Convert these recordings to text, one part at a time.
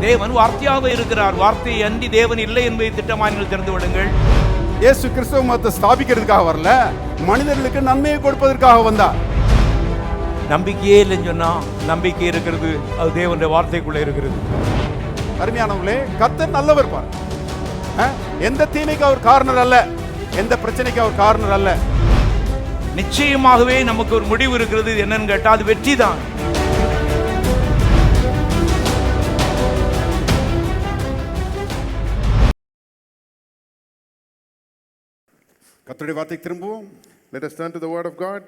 தேவன் வார்த்தையாக இருக்கிறார். வார்த்தை அன்றி தேவன் இல்லை என்பதை திட்டமாக நீங்கள் தெரிந்து விடுங்கள். இயேசு கிறிஸ்தவ மதத்தை ஸ்தாபிக்கிறதுக்காக வரல, மனிதர்களுக்கு நன்மையை கொடுப்பதற்காக வந்தார். நம்பிக்கையே இல்லைன்னு சொன்னா நம்பிக்கை இருக்கிறது, அது தேவனுடைய வார்த்தைக்குள்ள இருக்கிறது. அருமையானவர்களே, கர்த்தர் நல்லவர் பாரு. எந்த தீமைக்கு அவர் காரணர் அல்ல, எந்த பிரச்சனைக்கு அவர் காரணர் அல்ல. நிச்சயமாகவே நமக்கு ஒரு முடிவு இருக்கிறது. என்னன்னு கேட்டா அது வெற்றி தான். கர்த்தருடைய வார்த்தைக்கு திரும்புவோம். Let us turn to the word of God.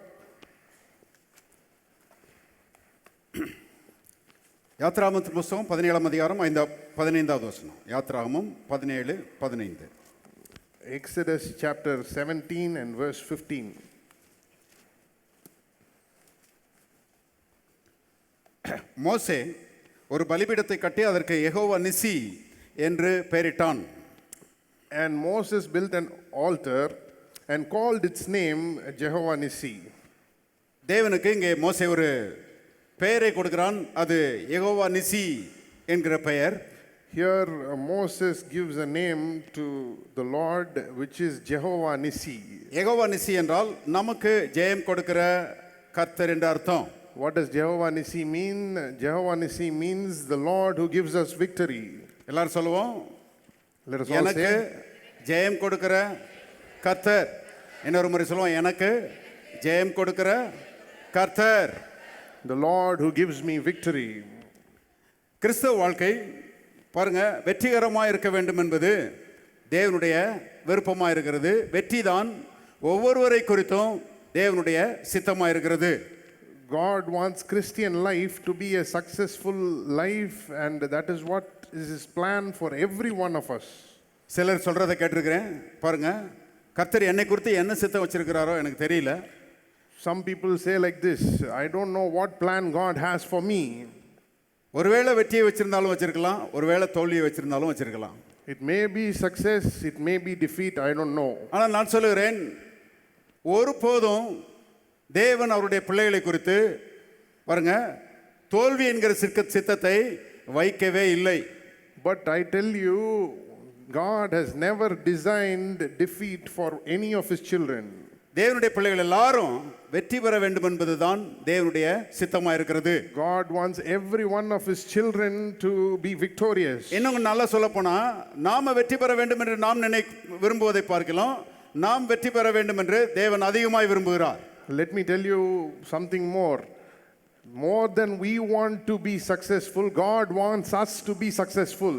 யாத்ராகமத்தின் புஸ்தகம் 17ஆம் அதிகாரம் 15வது வசனம். யாத்ராகமம் 17:15. Exodus chapter 17 and verse 15. மோசே ஒரு பலிபீடத்தை கட்டி அதற்கு யெகோவா நிசி என்று பெயரிட்டான். And Moses built an altar and called its name Jehovah Nissi. தேவனுக்கு இங்கே மோசே ஒரு பெயரை கொடுக்கிறான். அது யெகோவா நிசி என்கிற பெயர். Here Moses gives a name to the Lord which is Jehovah Nissi. Jehovah நிசி என்றால் நமக்கு ஜெயம் கொடுக்கிற கர்த்தர் என்று அர்த்தம். What does Jehovah Nissi mean? Jehovah Nissi means the Lord who gives us victory. எல்லாரும் சொல்லுவோம், Let us all எனக்கு say, ஜெயம் கொடுக்கிற கர்த்தர். இன்னொரு முறை சொல்லுவோம், எனக்கு ஜெயம் கொடுக்கிற கர்த்தர். the Lord who gives me victory. கிறிஸ்தவ வாழ்க்கை பாருங்க, வெற்றிகரமாக இருக்க வேண்டும் என்பது தேவனுடைய விருப்பமாக இருக்கிறது. வெற்றி தான் ஒவ்வொருவரை குறித்தும் தேவனுடைய சித்தமாக இருக்கிறது. God wants Christian life to be a successful life, and that is what is His plan for every one of us. சிலர் சொல்றதை கேட்டிருக்கிறேன் பாருங்க, கர்த்தர் என்னை குறித்து என்ன சித்தம் வச்சிருக்கிறாரோ எனக்கு தெரியல. Some people say like this, I don't know what plan God has for me. ஒருவேளை வெற்றியை வச்சிருந்தாலும் வச்சிருக்கலாம், ஒருவேளை தோல்வியை வச்சிருந்தாலும் வச்சிருக்கலாம். It may be success, it may be defeat, I don't know. ஆனால் நான் சொல்லுகிறேன், ஒருபோதும் தேவன் அவருடைய பிள்ளைகளை குறித்து பாருங்க தோல்வி என்கிற சித்தத்தை வைக்கவே இல்லை. But I tell you, God has never designed defeat for any of His children. தேவனுடைய பிள்ளைகள் எல்லாரும் வெற்றி பெற வேண்டும் என்பதுதான் தேவனுடைய சித்தமா இருக்கிறது. God wants every one of His children to be victorious. இன்னும் நல்லா சொல்ல போனா, நாம வெற்றி பெற வேண்டும் என்று நாம் விரும்புவதை பார்க்கலாம், நாம் வெற்றி பெற வேண்டும் என்று தேவன் அதிகமாய் விரும்புகிறார். Let me tell you something more. More than we want to be successful, God wants us to be successful.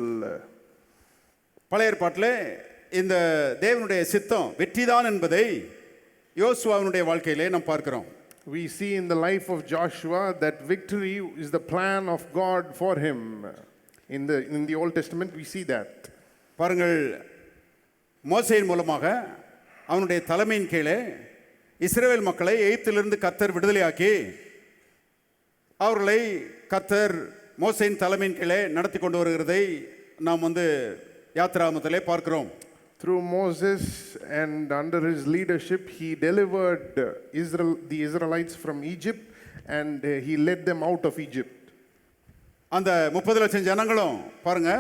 பழைய ஏற்பாட்டிலே இந்த தேவனுடைய சித்தம் வெற்றிதான் என்பதை யோசுவாவினுடைய வாழ்க்கையிலே நாம் பார்க்கிறோம். We see in the life of Joshua that victory is the plan of God for him. In the Old Testament we see that. பாருங்கள், மோசேயின் மூலமாக அவனுடைய தலைமையின் கீழே இஸ்ரவேல் மக்களை எகிப்திலிருந்து கர்த்தர் விடுதலையாக்கி அவர்களை கர்த்தர் மோசேயின் தலைமையின் கீழே நடத்தி கொண்டு வருகிறதை நாம் யாத்ராகமத்திலே பார்க்கிறோம். Through Moses and under his leadership, he delivered the Israelites from Egypt and he led them out of Egypt. அந்த 30 லட்சம் ஜனங்களும் பாருங்க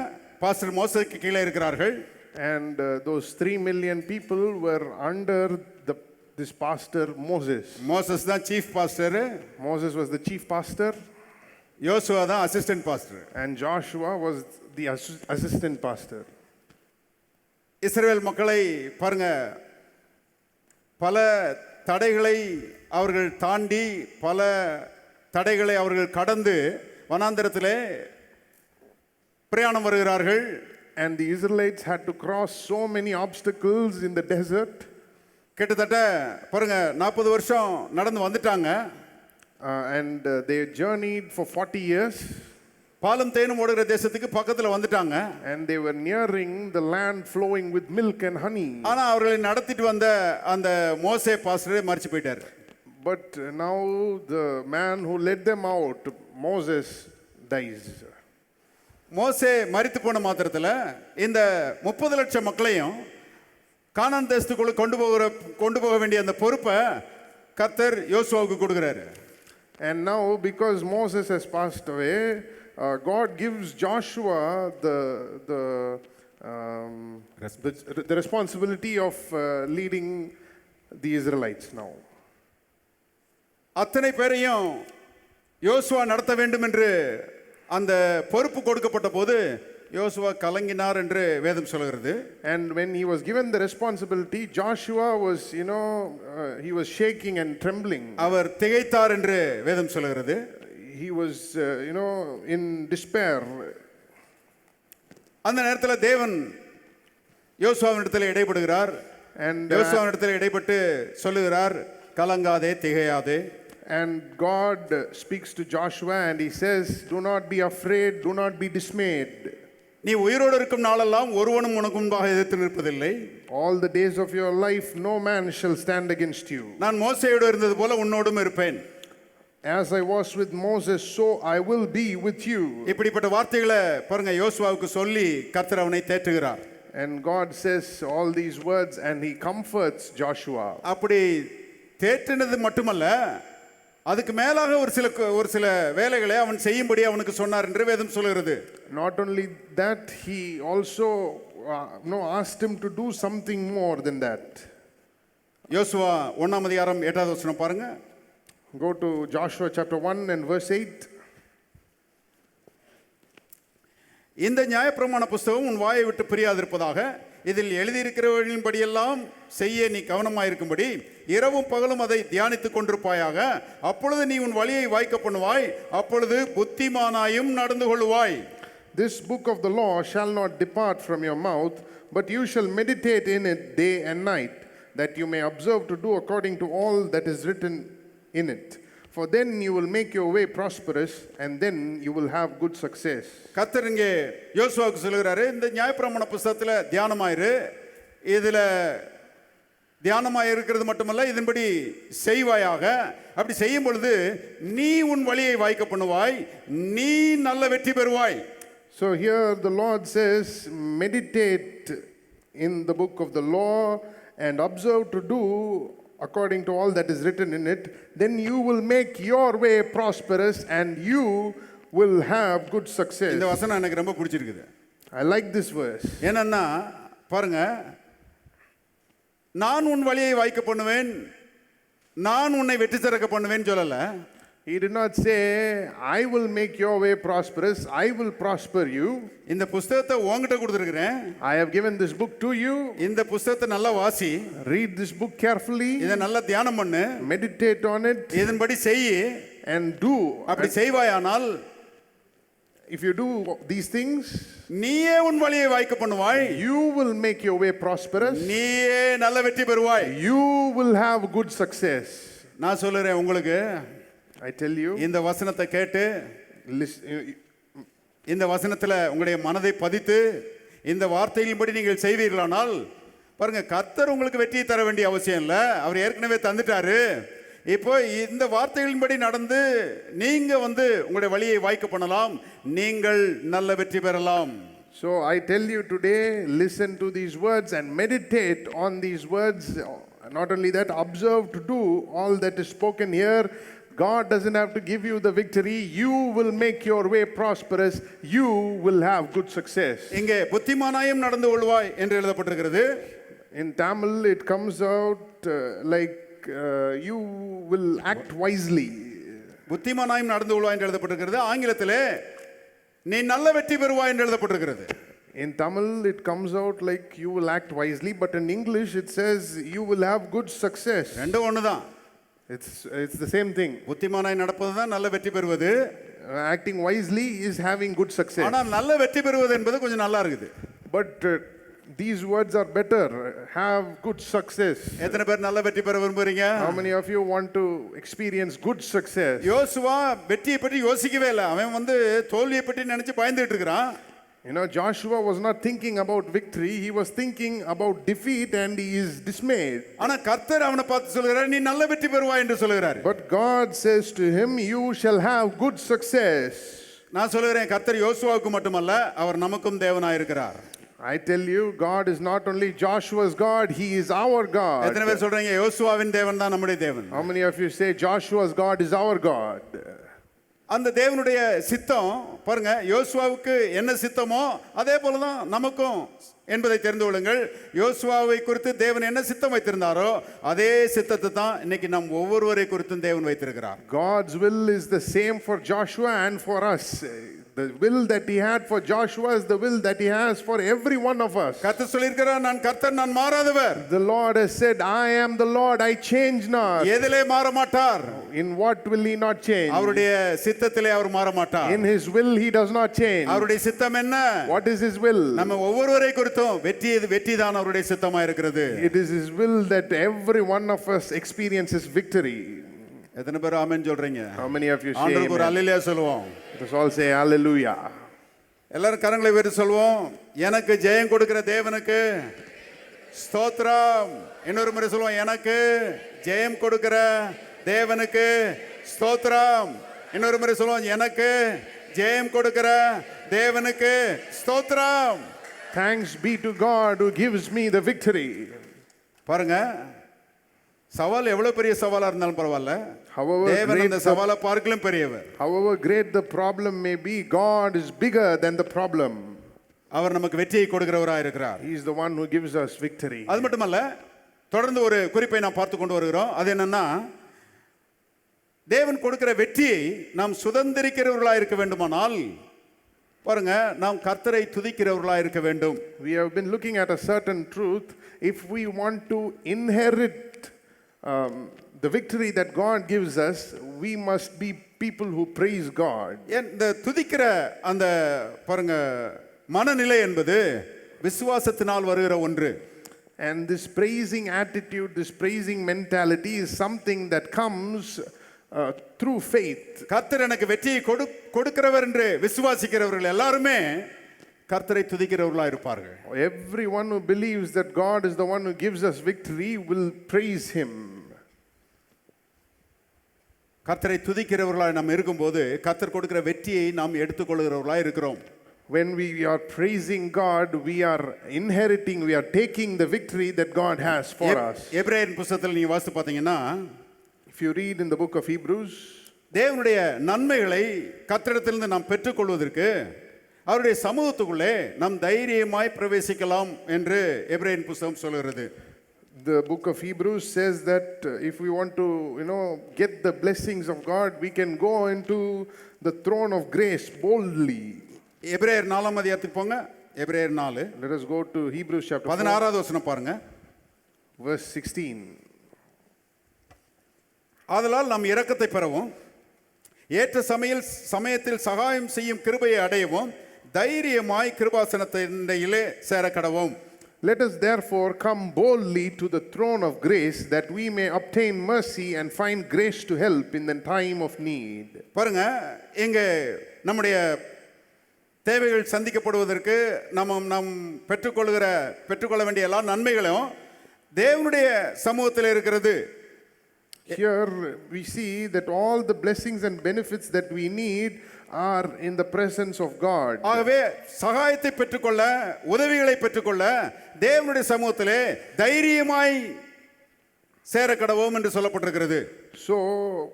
பாஸ்டர் மோசேக்கு கீழே இருக்கிறார்கள். And those 3 million people were under this pastor Moses. Moses தான் chief pastor. Moses was the chief pastor. யோசுவா தான் assistant pastor. And Joshua was the assistant pastor. இஸ்ரவேல் மக்களை பாருங்க பல தடைகளை அவர்கள் தாண்டி, பல தடைகளை அவர்கள் கடந்து வனாந்தரத்திலே பிரயாணம் வருகிறார்கள். And the Israelites had to cross so many obstacles in the desert. கிட்டத்தட்ட பாருங்க 40 வருஷம் நடந்து வந்துட்டாங்க. And they journeyed for 40 years. பாலும் தேனும் ஓடுகிற தேசத்துக்கு பக்கத்துல வந்துட்டாங்க. And they were nearing the land flowing with milk and honey. ஆனா அவர்களை நடத்திட்டு வந்த அந்த மோசே பாஸ்டர் மரிச்சு போயிட்டார். But now the man who led them out, Moses, dies. மோசே மரித்து போன மாத்திரத்தில் இந்த 30 லட்சம் மக்களையும் கானான் தேசத்துக்குள்ள கொண்டு போக வேண்டிய அந்த பொறுப்பை கர்த்தர் யோசுவாவுக்கு கொடுக்கிறாரு. And now because Moses has passed away, God gives Joshua the responsibility of leading the Israelites now. அத்தனை பேரையும் யோசுவா நடத்த வேண்டும் என்று அந்த பொறுப்பு கொடுக்கப்பட்ட போது யோசுவா கலங்கினார் என்று வேதம் சொல்கிறது. And when he was given the responsibility, Joshua was, he was shaking and trembling. அவர் திகைத்தார் என்று வேதம் சொல்கிறது. He was, in despair. அந்த நேரத்தில் தேவன் யோசுவாவினிடத்தில் இடைப்படுகிறார். And யோசுவாவினிடத்தில் இடைப்பட்டு சொல்லுகிறார், கலங்காதே திகையாதே. And God speaks to Joshua and he says, do not be afraid, do not be dismayed. நீ உயிரோடு இருக்கும் நாளெல்லாம் ஒருவனும் உனக்கு முன்பாக எதிர்த்து நிற்பதில்லை. All the days of your life no man shall stand against you. நான் மோசேயோடு இருந்தது போல உன்னோடும் இருப்பேன். As I was with Moses, so I will be with you. இப்படிப்பட்ட வார்த்தைகளை பாருங்க யோசுவாவுக்கு சொல்லி கர்த்தர் அவனை தேற்றுகிறார். And God says all these words and he comforts Joshua. அப்படி தேற்றினது மட்டுமல்ல, அதுக்கு மேலாக ஒரு சில வேலைகளை அவன் செய்யும்படி அவனுக்கு சொன்னார் என்று வேதம் சொல்கிறது. Not only that, he also asked him to do something more than that. யோசுவா 1ஆம் அதிகாரம் 8வது வசனம் பாருங்க. Go to Joshua chapter 1 and verse 8. இந்த நியாயப்பிரமாண புஸ்தகம் உன் வாயை விட்டு பிரியாதிருப்பதாக, இதில் எழுதியிருக்கிறவர்களின்படியெல்லாம் செய்ய நீ கவனமாயிருக்கும்படி இரவும் பகலும் அதை தியானித்துக் கொண்டிருப்பாயாக. அப்பொழுது நீ உன் வழியை வாய்க்க பண்ணுவாய், அப்பொழுது புத்திமானாயும் நடந்து கொள்வாய். This book of the law shall not depart from your mouth, but you shall meditate in it day and night, that you may observe to do according to all that is written in it. For then you will make your way prosperous, and then you will have good success. கர்த்தர் இங்கே யோசுவாவுக்கு சொல்கிறாரு, இந்த நியாயப்பிரமாண புஸ்தகத்தில் தியானமாயிரு. இதில் தியானமாக இருக்கிறது மட்டுமல்ல, இதன்படி செய்வாயாக. அப்படி செய்யும் பொழுது நீ உன் வழியை வாய்க்க பண்ணுவாய், நீ நல்ல வெற்றி பெறுவாய். So here the Lord says, meditate in the book of the law and observe to do according to all that is written in it, then you will make your way prosperous and you will have good success. இந்த வசனம் எனக்கு ரொம்ப பிடிச்சிருக்குது. I like this verse. என்னன்னா பாருங்க, நான் உன் வழியை வாய்க்க பண்ணுவேன், நான் உன்னை வெற்றி சிறக்க பண்ணுவேன் சொல்லல. He did not say, I will make your way prosperous, I will prosper you. இந்த புஸ்தகத்தை உன்கிட்ட கொடுத்துருக்கிறேன். I have given this book to you. இந்த புஸ்தகத்தை நல்லா வாசி. Read this book carefully. இதை நல்லா தியானம் பண்ணு. Meditate on it. இதன்படி செய். And do. அப்படி செய்வாயானால், if you do these things, நீயே உன் வழியை வாய்க்க பண்ணுவாய். you will make your way prosperous. நீயே நல்ல வெற்றி பெறுவாய். You will have good success. நான் சொல்லுறேன் உங்களுக்கு, I tell you, இந்த வசனத்தை கேட்டு இந்த வசனத்தில் உங்களுடைய மனதை பதித்து இந்த வார்த்தைகளின்படி நீங்கள் செய்வீர்களானால் பாருங்க, கர்த்தர் உங்களுக்கு வெற்றியை தர வேண்டிய அவசியம் இல்லை, அவர் ஏற்கனவே தந்துட்டாரு. இப்போ இந்த வார்த்தைகளின்படி நடந்து நீங்க உங்களுடைய வழியை வாய்க்க பண்ணலாம், நீங்கள் நல்ல வெற்றி பெறலாம். So I tell you today, listen to these words and meditate on these words. Not only that, observe to do all that is spoken here. God doesn't have to give you the victory. You will make your way prosperous. You will have good success. இங்கே புத்திமானாயும் நடந்து கொள்வாய் என்று எழுதப்பட்டிருக்கிறது. In Tamil it comes out like you will act wisely. புத்திமானாயும் நடந்து கொள்வாய் என்று எழுதப்பட்டிருக்கிறது. ஆங்கிலத்திலே நீ நல்ல வெற்றி பெறுவாய் என்று எழுதப்பட்டிருக்கிறது. In Tamil it comes out like you will act wisely, but in English it says you will have good success. ரெண்டும் ஒண்ணுதான். It's the same thing. புத்திமானாய் நடப்பது தான் நல்ல வெற்றி பெறுவது. Acting wisely is having good success. ஆனா நல்ல வெற்றி பெறுவது என்பது கொஞ்சம் நல்லா இருக்குது. But these words are better. Have good success. எத்தனை பேர் நல்ல வெற்றி பெற விரும்புறீங்க? How many of you want to experience good success? யோசுவா வெற்றியை பற்றி யோசிக்கவே இல்லை. அவன் தோல்வியை பற்றி நினைச்சு பயந்துட்டு இருக்கிறான். Joshua was not thinking about victory, he was thinking about defeat and he is dismayed. ஆனா கர்த்தர் அவனை பார்த்து சொல்கிறார், நீ நல்ல வெற்றி பெறுவாய் என்று சொல்கிறார். But God says to him, you shall have good success. நான் சொல்கிறேன், கர்த்தர் யோசுவாவுக்கு மட்டுமல்ல, அவர் நமக்கும் தேவனாய் இருக்கிறார். I tell you, God is not only Joshua's God, he is our God. எத்தனை பேர் சொல்றீங்க யோசுவாவின் தேவன் தான் நம்முடைய தேவன்? How many of you say Joshua's God is our God? அந்த தேவனுடைய சித்தம் பாருங்க, யோசுவாவுக்கு என்ன சித்தமோ அதே போலதான் நமக்கும் என்பதை தெரிந்து கொள்ளுங்கள். யோசுவாவை குறித்து தேவன் என்ன சித்தம் வைத்திருந்தாரோ அதே சித்தத்தை தான் இன்னைக்கு நம் ஒவ்வொருவரை குறித்தும் தேவன் வைத்திருக்கிறார். God's will is the same for Joshua and for us. The will that he had for Joshua is the will that he has for every one of us. கர்த்தர் சொல்லியிருக்கிறார், நான் கர்த்தர், நான் மாறாதவர். The Lord has said, I am the Lord, I change not. எதிலே மாற மாட்டார்? In what will he not change? அவருடைய சித்தத்திலே அவர் மாற மாட்டார். In his will he does not change. அவருடைய சித்தம் என்ன? What is his will? நம்ம ஒவ்வொருவரை குறித்தும் வெற்றி தான் அவருடைய சித்தமா இருக்கிறது. It is his will that every one of us experiences victory. எத்தனை பேர் ஆமென் சொல்றீங்க? How many of you say ஆண்டவருக்கு ஒரு amen? அல்லேலூயா சொல்லுவோம். Let us all say hallelujah. எல்லாரும் கரங்களை உயர்த்தி சொல்வோம், எனக்கு ஜெயம் கொடுக்கிற தேவனுக்கு ஸ்தோத்திரம். இன்னொரு முறை சொல்லுவோம், எனக்கு ஜெயம் கொடுக்கிற தேவனுக்கு ஸ்தோத்திரம். இன்னொரு முறை சொல்லுவோம், எனக்கு ஜெயம் கொடுக்கிற தேவனுக்கு ஸ்தோத்திரம். Thanks be to God who gives me the victory. பாருங்க, சவால் எவ்வளவு பெரிய சவாலா இருந்தாலும் பரவாயில்ல, However தேவன் great அந்த சவாலை பார்க்கலும் பெரியவர். However great the problem may be, God is bigger than the problem. அவர் நமக்கு வெற்றியை கொடுக்கிறவராக இருக்கிறார். He is the one who gives us victory. அது மட்டுமல்ல, தொடர்ந்து ஒரு குறிப்பை நாம் பார்த்து கொண்டு வருகிறோம். அது என்னன்னா, தேவன் கொடுக்கிற வெற்றியை நாம் சுதந்திரிக்கிறவர்களாக இருக்க வேண்டுமானால் பாருங்க, நாம் கர்த்தரை துதிக்கிறவர்களாக இருக்க வேண்டும். We have been looking at a certain truth. If we want to inherit the victory that God gives us, we must be people who praise God. இந்த துதிக்கிற அந்த பாருங்க மனநிலை என்பது விசுவாசத்தினால் வருகிற ஒன்று. And this praising attitude, this praising mentality is something that comes through faith. கர்த்தர் எனக்கு வெற்றியை கொடுக்கிறவர் என்று விசுவாசிக்கிறவர்கள் எல்லாருமே கர்த்தரை துதிக்கிறவர்களாக இருப்பார்கள். Everyone who believes that God is the one who gives us victory will praise him. கர்த்தரை துதிக்கிறவர்களாக நாம் இருக்கும்போது கர்த்தர் கொடுக்கிற வெற்றியை நாம் எடுத்துக்கொள்கிறவர்களாக இருக்கிறோம். When we are praising God, we are inheriting, we are taking the victory that God has for us. எபிரேயர் புத்தகத்தில் நீங்க வாசித்து பார்த்தீங்கன்னா, if you read in the book of Hebrews, தேவனுடைய நன்மைகளை கர்த்தரிடத்திலிருந்து நாம் பெற்றுக்கொள்வதற்கு அவருடைய சமூகத்துக்குள்ளே நாம் தைரியமாய் பிரவேசிக்கலாம் என்று எபிரேயர் புத்தகம் சொல்கிறது. The book of Hebrews says that if we want to, get the blessings of God, we can go into the throne of grace boldly. எபிரேயர் 4 அதிகாரத்துக்கு போங்க. எபிரேயர் 4. Let us go to Hebrews chapter 4, 16வது வசனம் பாருங்க. verse 16. ஆதலால் நாம் இரக்கத்தை பெறவும் ஏற்ற சமயத்தில் சகாயம் செய்யும் கிருபையை அடையவும் தைரியமாய் கிருபாசனத்திலே சேர கடவோம். Let us therefore come boldly to the throne of grace, that we may obtain mercy and find grace to help in the time of need. பாருங்க, இங்க நம்முடைய தேவைகள் சந்திக்கப்படுவதற்கு நாம் பெற்றுக்கொள்ள வேண்டிய எல்லா நன்மைகளும் தேவனுடைய சமூகத்தில் இருக்கிறது. Here we see that all the blessings and benefits that we need are in the presence of God. ஆகவே சகாயத்தை பெற்றுக்கொள்ள, உதவிகளை பெற்றுக்கொள்ள தேவனுடைய சமூகத்திலே தைரியமாய் சேர கடவோம் என்று சொல்லப்பட்டிருக்கிறது. So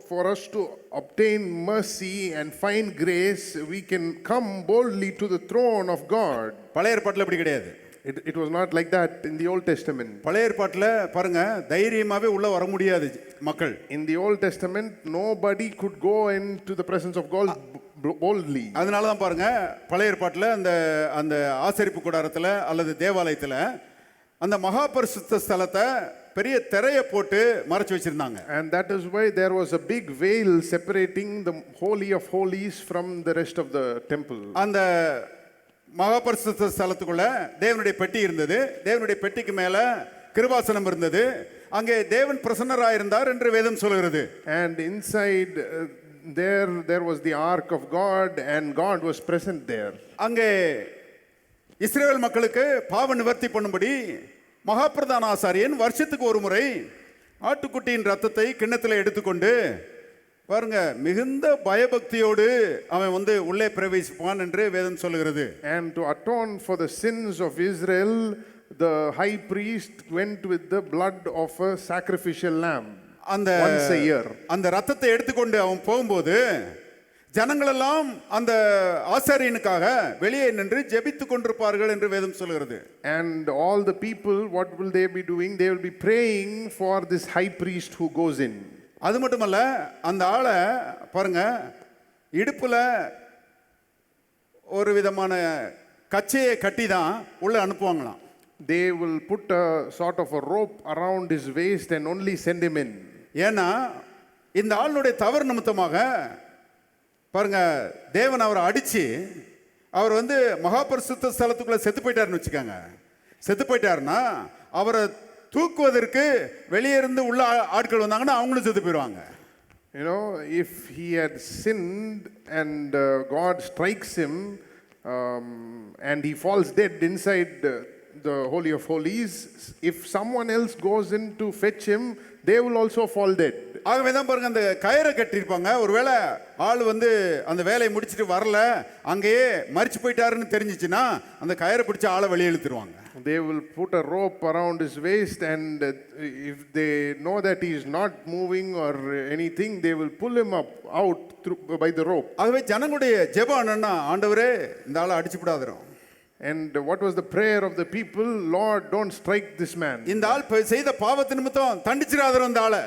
for us to obtain mercy and find grace, we can come boldly to the throne of God. பழைய ஏற்பாட்டில் அப்படி கிடையாது. It was not like that in the Old Testament. பழைய ஏற்பாட்டில் பாருங்க, தைரியமாவே உள்ள வர முடியாது மக்கள். In the Old Testament, nobody could go into the presence of God boldly. அதனால தான் பாருங்க, பழைய ஏற்பாட்டில் அந்த ஆசரிப்பு கூடாரத்தில் அல்லது தேவாலயத்தில் அந்த மகா பரிசுத்த ஸ்தலத்தை பெரிய திரையை போட்டு மறைச்சு வச்சிருந்தாங்க. And that is why there was a big veil separating the holy of holies from the rest of the temple. அந்த மகா பரிசுத்த ஸ்தலத்துக்குள்ள தேவனுடைய பெட்டி இருந்தது. தேவனுடைய பெட்டிக்கு மேல கிருபாசனம் இருந்தது. அங்கே தேவன் பிரசன்னராக இருந்தார் என்று வேதம் சொல்கிறது. And inside there was the ark of God, and God was present there. அங்கே இஸ்ரவேல் மக்களுக்கு பாவ நிவர்த்தி பண்ணும்படி மகாபிரதான ஆசாரியன் வருஷத்துக்கு ஒரு முறை ஆட்டுக்குட்டியின் ரத்தத்தை கிண்ணத்தில் எடுத்துக்கொண்டு பாருங்க, மிகுந்த பயபக்தியோடு அவன் உள்ளே பிரவேசிப்பான் என்று வேதம் சொல்கிறது. And to atone for the sins of Israel, the high priest went with the blood of a sacrificial lamb once a year. அந்த ரத்தத்தை எடுத்துக்கொண்டு அவன் போகும்போது ஜனங்களெல்லாம் அந்த ஆசாரியனுக்காக வெளியே நின்று ஜெபித்துக் கொண்டிருப்பார்கள் என்று வேதம் சொல்கிறது. And all the people, what will they be doing? They will be praying for this high priest who goes in. அது மட்டுமல்ல, அந்த ஆளை பாருங்க, இடுப்புல ஒரு விதமான கச்சையை கட்டி தான் உள்ள அனுப்புவாங்களாம். They will put a sort of a rope around his waist and only send him in. ஏன்னா இந்த ஆளுடைய தவறு நிமித்தமாக பாருங்க, தேவன் அவரை அடிச்சு அவர் வந்து மகாபரிசுத்த ஸ்தலத்துக்குள்ள செத்து போயிட்டாருன்னு வச்சுக்காங்க. செத்து போயிட்டாருன்னா அவரை தூக்குவதற்கு வெளியே இருந்து உள்ள ஆட்கள் வந்தாங்கன்னா அவங்களும் செத்து போயிடுவாங்க. You know, if he had sinned and God strikes him and he falls dead inside the Holy of Holies, if someone else goes in to fetch him, they will also fall dead. ஆகவே தான் பாருங்க, அந்த கயிறை கட்டியிருப்பாங்க. ஒருவேளை ஆள் வந்து அந்த வேலையை முடிச்சுட்டு வரல, அங்கேயே மரிச்சு போயிட்டாருன்னு தெரிஞ்சிச்சுன்னா அந்த கயிறை பிடிச்சி ஆளை வெளியே இழுத்துருவாங்க. They will put a rope around his waist, and if they know that he is not moving or anything, they will pull him up out by the rope. ஆகவே ஜனங்களுடைய ஜெபம் என்னன்னா, ஆண்டவரே இந்த ஆளை அடிச்சு விடாதரும். And what was the prayer of the people? Lord, don't strike this man. இந்த ஆள் செய்த பாவத்து நிமித்தம் தண்டிச்சிராதரும். இந்த ஆளை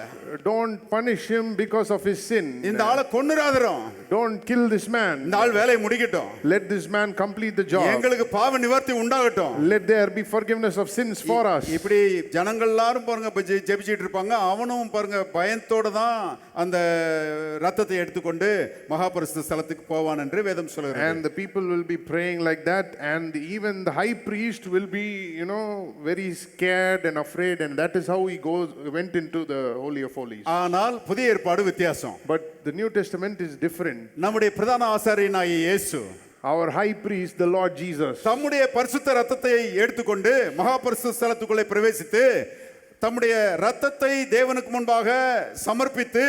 Don't punish him because of his sin. இந்த ஆளை கொன்னுராதரும். Don't kill this man. இந்த ஆள் வேலையை முடிக்கட்டும். Let this man complete the job. எங்களுக்கு பாவ நிவர்த்தி உண்டாகட்டும். Let there be forgiveness of sins for us. இப்படி ஜனங்கள் எல்லாரும் பாருங்க ஜெபிச்சிட்டு இருப்பாங்க. அவனும் பாருங்க பயத்தோட தான் அந்த ரத்தத்தை எடுத்துக்கொண்டு மகாபரிசுத்த ஸ்தலத்துக்கு போவான் என்று வேதம் சொல்கிறது. And the people will be praying like that, and even the high priest will be, very scared and afraid, and that is how he went into the Holy of Holies. ஆனால் புதிய ஏற்பாடு வித்தியாசம். But the New Testament is different. நம்முடைய பிரதான ஆசாரியனாகிய இயேசு, our high priest, the Lord Jesus, தம்முடைய பரிசுத்த ரத்தத்தை எடுத்துக்கொண்டு மகாபரிசுத்த ஸ்தலத்துக்குள்ளே பிரவேசித்து தம்முடைய ரத்தத்தை தேவனுக்கு முன்பாக சமர்ப்பித்து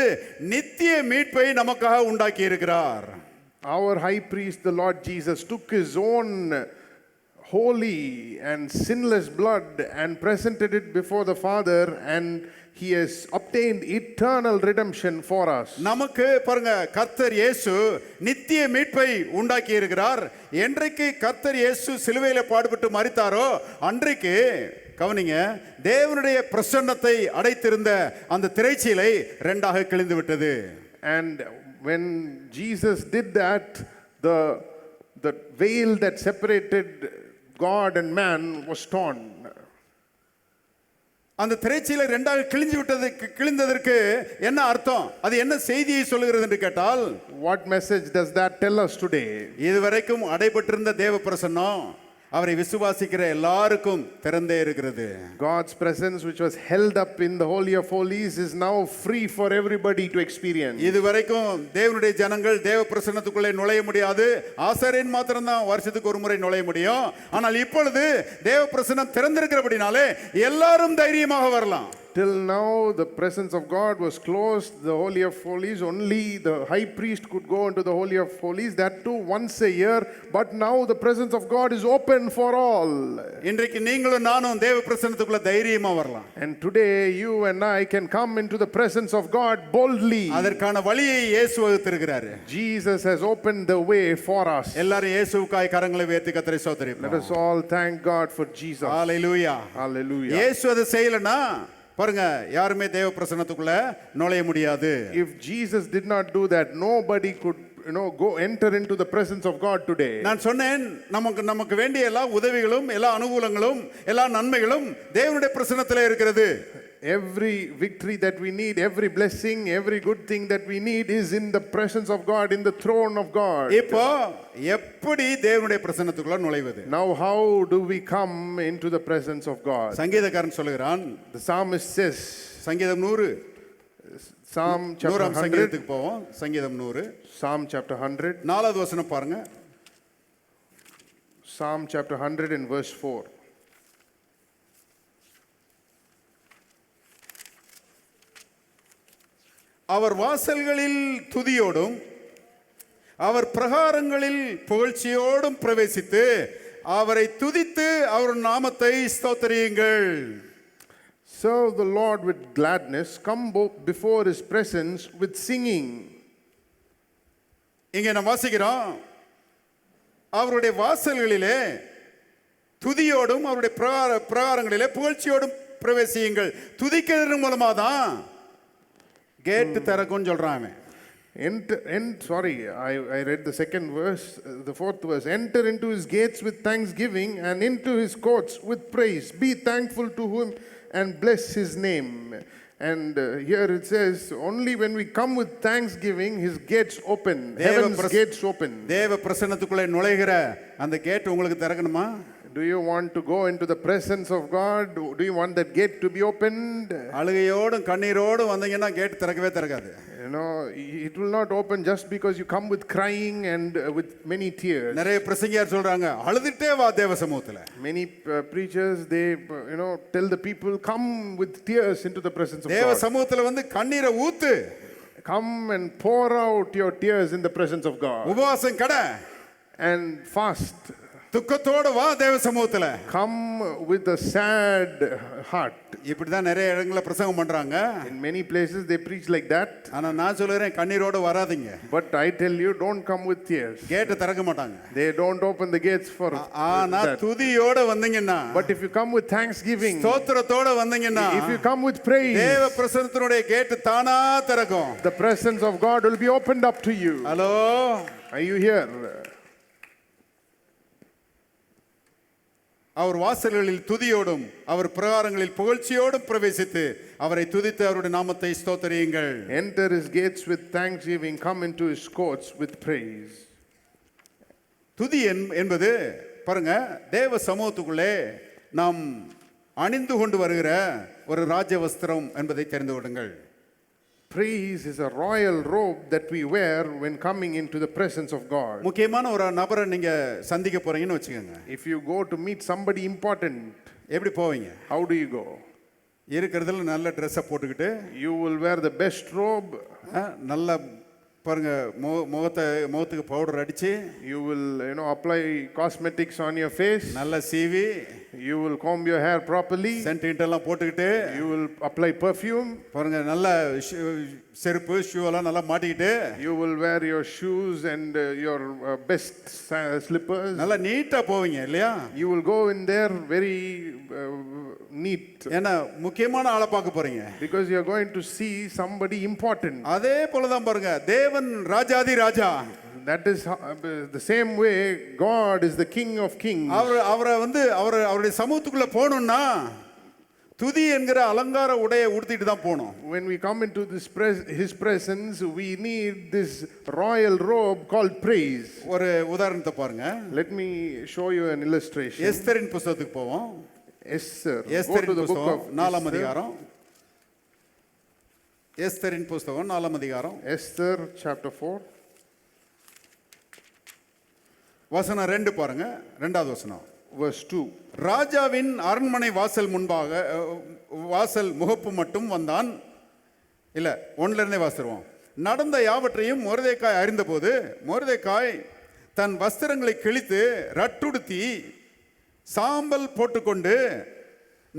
நித்திய மீட்பை நமக்காக உண்டாக்கி இருக்கிறார். Our high priest, the Lord Jesus, took his own holy and sinless blood and presented it before the Father, and he has obtained eternal redemption for us. நமக்கு பாருங்க, கர்த்தர் இயேசு நித்திய மீட்பை உண்டாக்கி இருக்கிறார். என்றைக்கு கர்த்தர் இயேசு சிலுவையில பாடுபட்டு மரித்தாரோ அன்றைக்கு கவனிங்க, தேவனுடைய பிரசன்னத்தை அடைத்திருந்த அந்த திரைச்சீலை இரண்டாக கிழிந்து விட்டது. And when Jesus did that, the veil that separated God and man was torn. அந்த திரைச்சீலை இரண்டாக கிழிந்ததற்கு என்ன அர்த்தம்? அது என்ன செய்தியை சொல்லுகிறது என்று கேட்டால், what message does that tell us today? இதுவரைக்கும் அடைபட்டிருந்த தேவ பிரசன்னம் அவரை விசுவாசிக்கிற எல்லாருக்கும் திறந்தே இருக்கிறது. God's presence, which was held up in the Holy of Holies, is now free for everybody to experience. இதுவரைக்கும் தேவனுடைய ஜனங்கள் தேவ பிரசன்னத்துக்குள்ளே நுழைய முடியாது. ஆசாரியன் மாத்திரம் தான் வருஷத்துக்கு ஒரு முறை நுழைய முடியும். ஆனால் இப்பொழுது தேவ பிரசன்னம் திறந்திருக்கிறபடினாலே எல்லாரும் தைரியமாக வரலாம். Till now, the presence of God was closed, the Holy of Holies. Only the high priest could go into the Holy of Holies, that too once a year. But now the presence of God is open for all. இன்றைக்கு நீங்களும் நானும் தேவ பிரசன்னத்துக்குள்ள தைரியமா வரலாம். And today, you and I can come into the presence of God boldly. அதற்கான வழியை இயேசு வகுத்திருக்கிறார். Jesus has opened the way for us. எல்லாரும் இயேசுவுக்காய் கரங்களை உயர்த்தி கர்த்தரை ஸ்தோத்திரிப்போம். Let us all thank God for Jesus. Hallelujah. Hallelujah. இயேசு அதை செய்யலனா பாருங்க, யாருமே தேவ பிரசன்னத்துக்குள்ள நுழைய முடியாது. If Jesus did not do that, nobody could go enter into the presence of God today. நான் சொன்னேன், நமக்கு வேண்டிய எல்லா உதவிகளும் எல்லா அனுகூலங்களும் எல்லா நன்மைகளும் தேவனுடைய பிரசன்னத்திலே இருக்கிறது. Every victory that we need, every blessing, every good thing that we need is in the presence of God, in the throne of God. இப்போ எப்படி தேவனுடைய பிரசன்னத்துக்குள்ள நுழைவது? Now how do we come into the presence of God? சங்கீதக்காரன் சொல்லுகிறான், The psalmist says, சங்கீதம் 100, Psalm chapter 100, சங்கீதத்துக்கு போவோம். சங்கீதம் 100, Psalm chapter 100, 4வது வசனம் பாருங்க. Psalm chapter 100 and verse 4. அவர் வாசல்களில் துதியோடும் அவர் பிரகாரங்களில் புகழ்ச்சியோடும் பிரவேசித்து அவரை துதித்து அவர் நாமத்தை ஸ்தோத்திரியுங்கள். Serve the Lord with gladness, come before his presence with singing. இங்கே நாம் வாசிக்கிறோம், அவருடைய வாசல்களிலே துதியோடும் அவருடைய பிரகாரங்களிலே புகழ்ச்சியோடும் பிரவேசியுங்கள். துதிக்கிறதன் மூலமா தான் கேட்டு திறக்கும்னு சொல்றான். I read the second verse, the fourth verse. Enter into his gates with thanksgiving and into his courts with praise. Be thankful to him and bless his name. And here it says, only when we come with thanksgiving, his gates open. Heaven's gates open. தேவ பிரசன்னத்துக்குள்ளே நுழைகிற அந்த gate உங்களுக்கு திறக்கணுமா? Do you want to go into the presence of God? Do you want that gate to be opened? அழுகையோடும் கண்ணீரோடும் வந்தீங்கன்னா gate திறக்கவே திறக்காது. You know, it will not open just because you come with crying and with many tears. நிறைய பிரசங்கியார் சொல்றாங்க, அழுதுட்டே வா தேவ சமூகத்துல. Many preachers, they tell the people, come with tears into the presence of தேவ God. சமூகத்துல வந்து கண்ணீரை ஊத்து. Come and pour out your tears in the presence of God. உபவாசம் கட and fast. துக்கத்தோட வா தேவ சமூகத்துல. Come with a sad heart. இப்படி தான் நிறைய இடங்கள்ல பிரசங்கம் பண்றாங்க. In many places they preach like that. ஆனா நான் சொல்றேன், கண்ணீரோட வராதீங்க. But I tell you, don't come with tears. Gate திறக்க மாட்டாங்க. They don't open the gates for ஆனா துதியோட வந்தீங்கன்னா, but if you come with thanksgiving, ஸ்தோத்திரத்தோட வந்தீங்கன்னா, if you come with praise, தேவ பிரசன்னத்தினுடைய கேட் தானா திறக்கும். the presence of God will be opened up to you. Hello, are you here? அவர் வாசல்களில் துதியோடும் அவர் பிரகாரங்களில் புகழ்ச்சியோடும் பிரவேசித்து அவரை துதித்து அவருடைய நாமத்தை ஸ்தோத்திரியுங்கள். Enter his gates with thanksgiving, come into his courts with praise. துதி என்பது பாருங்க, தேவ சமூகத்துக்குள்ளே நாம் அணிந்து கொண்டு வருகிற ஒரு ராஜ வஸ்திரம் என்பதை தெரிந்து கொள்ளுங்கள். Praise is a royal robe that we wear when coming into the presence of God. முக்கியமான ஒரு நபரை நீங்க சந்திக்க போறீங்கன்னு வச்சுக்கோங்க. If you go to meet somebody important, எப்படி போவீங்க? how do you go? இருக்கிறதுல நல்ல ட்ரெஸ்ஸை போட்டுக்கிட்டு, you will wear the best robe. நல்ல பாருங்க, முகத்துக்கு பவுடர் அடிச்சு, you will apply cosmetics on your face, நல்ல சீவி, you will comb your hair properly, scent எல்லாம் போட்டுக்கிட்டு, you will apply perfume, பாருங்க நல்ல செருப்பு ஷூ எல்லாம் நல்லா மாட்டிக்கிட்டு, you will wear your shoes and your best slippers, நல்லா நீட்டா போவீங்க இல்லையா? you will go in there very neat, ஏன்னா முக்கியமான ஆளை பார்க்க போறீங்க, because you are going to see somebody important. அதே போல தான் பாருங்க, தேவன் ராஜாதி ராஜா. That is the same way God is the King of Kings. அவரை வந்து அவருடைய சமூகத்துக்குள்ள போகணும்னா துதி என்கிற அலங்கார உடையை உடுத்திட்டு தான் போகணும். When we come into his presence, we need this royal robe called praise. ஒரு உதாரணத்தை பாருங்க. Let me show you an illustration. எஸ்தரின் புத்தகத்துக்கு போவோம். எஸ்தரின் புத்தகம் 4ஆம் அதிகாரம். எஸ்தரின் புத்தகம் 4ஆம் அதிகாரம். Esther chapter 4. வசனம் 2 பாருங்க, 2வது வசனம். Verse 2. ராஜாவின் அரண்மனை வாசல் முன்பாக வாசல் முகப்பு மட்டும் வந்தான். இல்ல 1ல இருந்தே வாசிடுவோம். நடந்த யாவற்றையும் மொர்தெக்காய் அறிந்தபோது மொர்தெக்காய் தன் வஸ்திரங்களை கிழித்து ரட்டுடுத்தி சாம்பல் போட்டுக்கொண்டு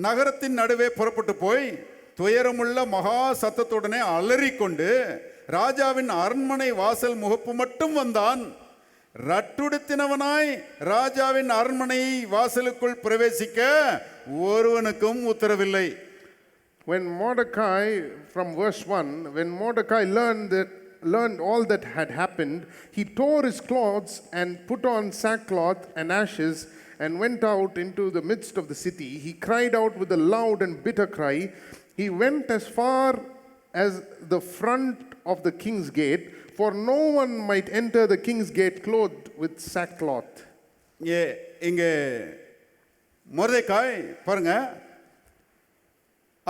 நகரத்தின் நடுவே புறப்பட்டு போய் துயரமுள்ள மகா சத்தத்துடனே அலறிக்கொண்டு ராஜாவின் அரண்மனை வாசல் முகப்பு மட்டும் வந்தான். ரட்டுடுத்தினவனாய் ராஜாவின் அரண்மனை வாசலுக்குள் பிரவேசிக்க ஒருவனுக்கும் உத்தரவில்லை. When Mordecai, from verse 1, when Mordecai learned all that had happened, he tore his clothes and put on sackcloth and ashes and went out into the midst of the city. He cried out with a loud and bitter cry. He went as far as the front of the king's gate, for no one might enter the king's gate clothed with sackcloth. இங்கே மொர்தெக்காய் பாருங்க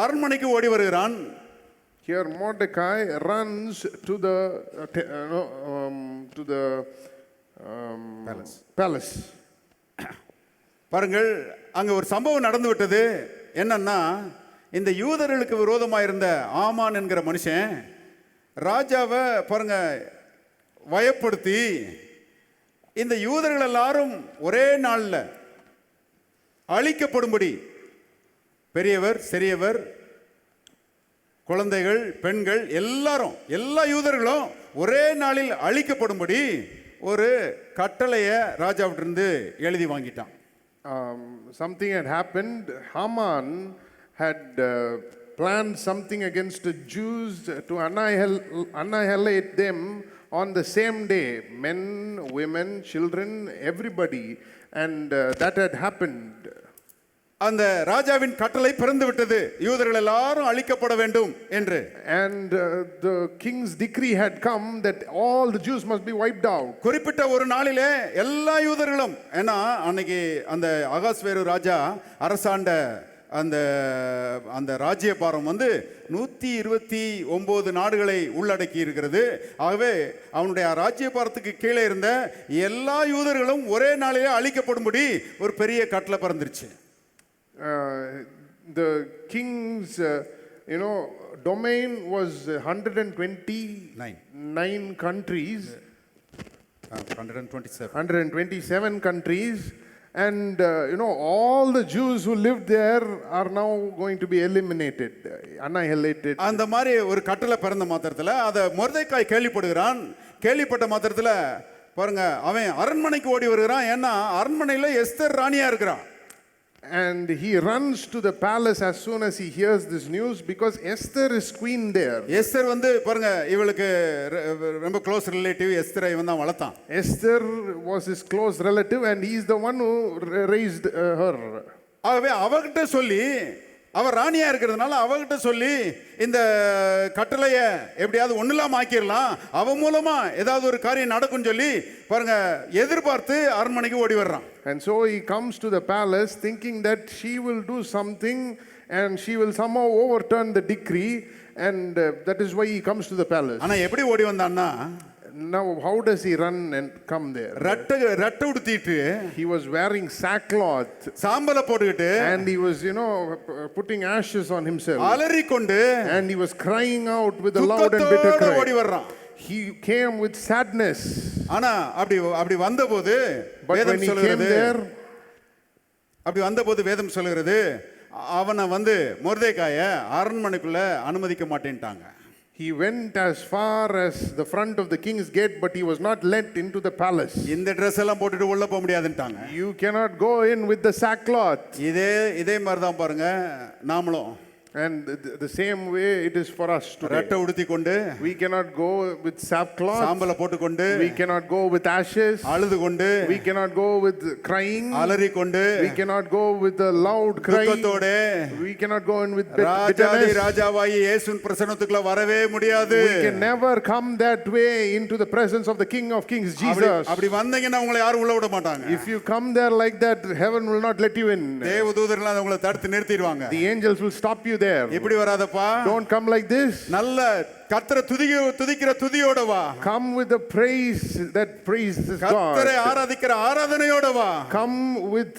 அரண்மனைக்கு ஓடி வருகிறான். Here Mordecai runs to the palace. பாருங்கள், அங்க ஒரு சம்பவம் நடந்து விட்டது. என்னன்னா, இந்த யூதர்களுக்கு விரோதமாக இருந்த ஆமான் என்கிற மனுஷன் ராஜாவை பாருங்க வயப்படுத்தி இந்த யூதர்கள் எல்லாரும் ஒரே நாளில் அழிக்கப்படும்படி, பெரியவர் சிறியவர் குழந்தைகள் பெண்கள் எல்லாரும் எல்லா யூதர்களும் ஒரே நாளில் அழிக்கப்படும்படி ஒரு கட்டளையை ராஜாவிட்டிருந்து எழுதி வாங்கிட்டான். Something had happened. Haman had planned something against the Jews to annihilate them on the same day. Men, women, children, everybody. And that had happened. அந்த ராஜாவின் கட்டளை பிறந்து விட்டது, யூதர்கள் எல்லாரும் அழிக்கப்பட வேண்டும் என்று. And the king's decree had come that all the Jews must be wiped out. குறிப்பிட்ட ஒரு நாளிலே எல்லா யூதர்களும், ஏன்னா அன்னைக்கு அந்த அகாஸ்வேரு ராஜா அரசாண்ட அந்த அந்த ராஜ்யபாரம் 129 நாடுகளை உள்ளடக்கி இருக்கிறது. ஆகவே அவனுடைய ராஜ்யபாரத்துக்கு கீழே இருந்த எல்லா யூதர்களும் ஒரே நாளிலே அழிக்கப்படும்படி ஒரு பெரிய கட்டளை பிறந்துருச்சு. The king's domain was 129 countries, 127 countries, and all the Jews who lived there are now going to be eliminated, annihilated. அந்த மாதிரி ஒரு கட்டளை பிறந்த மாத்திரத்தில் அதை மொர்தெக்காய் கேள்விப்படுகிறான். கேள்விப்பட்ட மாத்திரத்தில் பாருங்க, அவன் அரண்மனைக்கு ஓடி வருகிறான். ஏன்னா அரண்மனையில் எஸ்தர் ராணியா இருக்கிறான். And he runs to the palace as soon as he hears this news, because Esther is queen there. Esther பாருங்க, இவளுக்கு ரொம்ப க்ளோஸ் ரிலேட்டிவ். எஸ்தரை இவன் தான் வளர்த்தான். Esther was his close relative and he is the one who raised her. ஆகவே அவகிட்ட சொல்லி, அவர் ராணியா இருக்கிறதுனால அவகிட்ட சொல்லி இந்த கட்டளையை எப்படியாவது ஒண்ணுலாம் ஆக்கிடலாம், அவ மூலமா ஏதாவது ஒரு காரியம் நடக்கும் சொல்லி பாருங்க எதிர்பார்த்து அரண்மனைக்கு ஓடி வர்றான். And so he comes to the palace thinking that she will do something and she will somehow overturn the decree, and that is why he comes to the palace. ஆனா எப்படி ஓடி வந்தான்னா, now how does he run and come there? ரட்டை உடுத்திட்டு, he was wearing sackcloth, சாம்பல போட்டுக்கிட்டு, and he was putting ashes on himself, அலறிக்கொண்டு, and he was crying out with a loud and bitter cry. ஓடி வர்றான். He came with sadness. ஆனா அப்படி வந்தபோது வேதம் சொல்லுகிறது, அப்படி வந்தபோது வேதம் சொல்லுகிறது, அவனை மொர்தெக்காய அரண்மனைக்குள்ள அனுமதிக்க மாட்டேன்ட்டாங்க. He went as far as the front of the king's gate, but he was not let into the palace. இந்த Dress எல்லாம் போட்டுட்டு உள்ள போக முடியாதுன்ட்டாங்க. You cannot go in with the sackcloth. இதே மாதிரி தான் பாருங்க நாமளும். And the same way it is for us today. ரட்டை உடுத்திக்கொண்டு, we cannot go with sackcloth, சாம்பல போட்டுக்கொண்டு, we cannot go with ashes, அழுதுகொண்டு, we cannot go with crying, அலறிக்கொண்டு, we cannot go with the loud crying, துக்கத்தோட, we cannot go in with bitterness. ராஜாதி ராஜாவாய் இயேசுவின் பிரசன்னத்துக்குள்ள வரவே முடியாது. We can never come that way into the presence of the King of Kings, Jesus. அப்படி வந்தீங்கன்னா உங்களை யாரும் உள்ள விட மாட்டாங்க. If you come there like that, heaven will not let you in. தேவதூதர்கள் உங்களை தடுத்து நிறுத்திடுவாங்க. The angels will stop you there. இப்படி வராதப்பா. Don't come like this. நல்ல கர்த்தரை துதிக்கிற துதியோட வா. Come with the praise that praises God. கர்த்தரை ஆராதிக்கிற ஆராதனையோட வா. Come with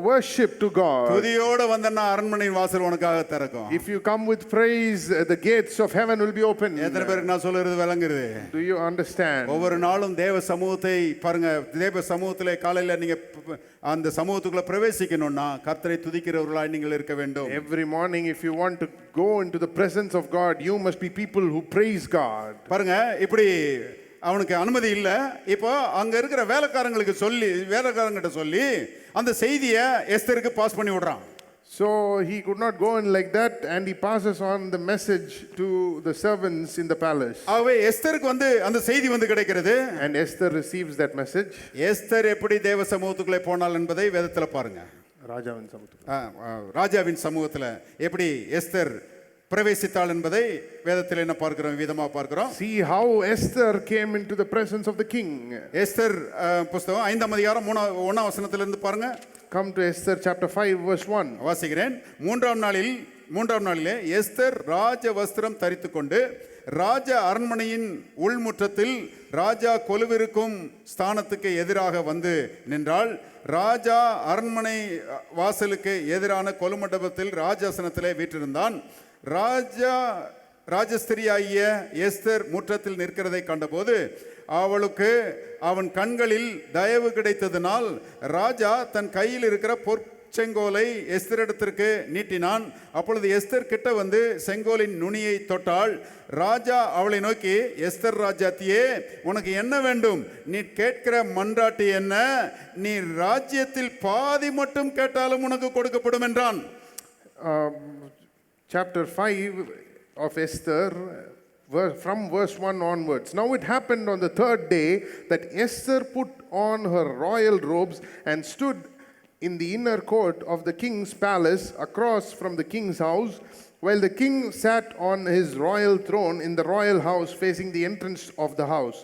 worship to God. துதியோட வந்தனா அரண்மனையின் வாசல் உனக்காக திறக்கும். If you come with praise, the gates of heaven will be open. எத்தனை பேருக்கு நான் சொல்றது விளங்குது? Do you understand? ஒவ்வொரு நாளும் தேவ சமூகத்தை பாருங்க, தேவ சமூகத்திலே காலையில நீங்க அந்த சமூகத்துக்குள்ள பிரவேசிக்கணும்னா கர்த்தரை துதிக்கிறவர்களாய் நீங்கள் இருக்க வேண்டும். Every morning if you want to go into the presence of God, you must be people who praise God. பாருங்க, இப்படி அவனுக்கு அனுமதி இல்ல. இப்போ அங்க இருக்கிற வேலைக்காரங்கிட்ட சொல்லி அந்த செய்தியை எஸ்தருக்கு பாஸ் பண்ணி விடுறான். So he could not go in like that, and he passes on the message to the servants in the palace. ஆகவே எஸ்தருக்கு அந்த செய்தி கிடைக்கிறது. And Esther receives that message. Esther எப்படி தேவ சமூகத்துக்குள்ளே போனாள் என்பதை வேதத்துல பாருங்க. ராஜாவின் சமூகத்துல எப்படி எஸ்தர் பிரவேசித்தாள் என்பதை வேதத்தில் என்ன பார்க்கிறோம், விதமா பார்க்கிறோம். See how Esther came into the presence of the king. Esther புத்தகம் 5ஆம் அதிகாரம் 1ஆம் வசனத்திலிருந்து பாருங்க. Come to Esther chapter 5 verse 1. வாசிக்கிறேன். மூன்றாம் நாளிலே எஸ்தர் ராஜ வஸ்திரம் தரித்துக்கொண்டு ராஜ அரண்மனையின் உள்முற்றத்தில் ராஜா கொலுவிருக்கும் ஸ்தானத்துக்கு எதிராக வந்து நின்றாள். ராஜா அரண்மனை வாசலுக்கு எதிரான கொலுமண்டபத்தில் ராஜாசனத்திலே வீற்றிருந்தான். ராஜஸ்திரியாகிய எஸ்தர் முற்றத்தில் நிற்கிறதை கண்டபோது அவன் கண்களில் தயவு கிடைத்ததினால் ராஜா தன் கையில் இருக்கிற செங்கோலை எஸ்தரிடத்திற்கு நீட்டினான். அப்பொழுது எஸ்தர் கிட்ட வந்து செங்கோலின் நுனியை தொட்டாள். ராஜா அவளை நோக்கி, எஸ்தர் ராஜாத்தியே, உனக்கு என்ன வேண்டும்? நீ கேட்கிற மன்றாட்டு என்ன? நீ ராஜ்யத்தில் பாதி மட்டும் கேட்டாலும் உனக்கு கொடுக்கப்படும் என்றான். Chapter 5 of Esther, from verse 1 onwards. Now it happened on the third day that Esther put on her royal robes and stood in the inner court of the king's palace across from the king's house, while the king sat on his royal throne in the royal house facing the entrance of the house.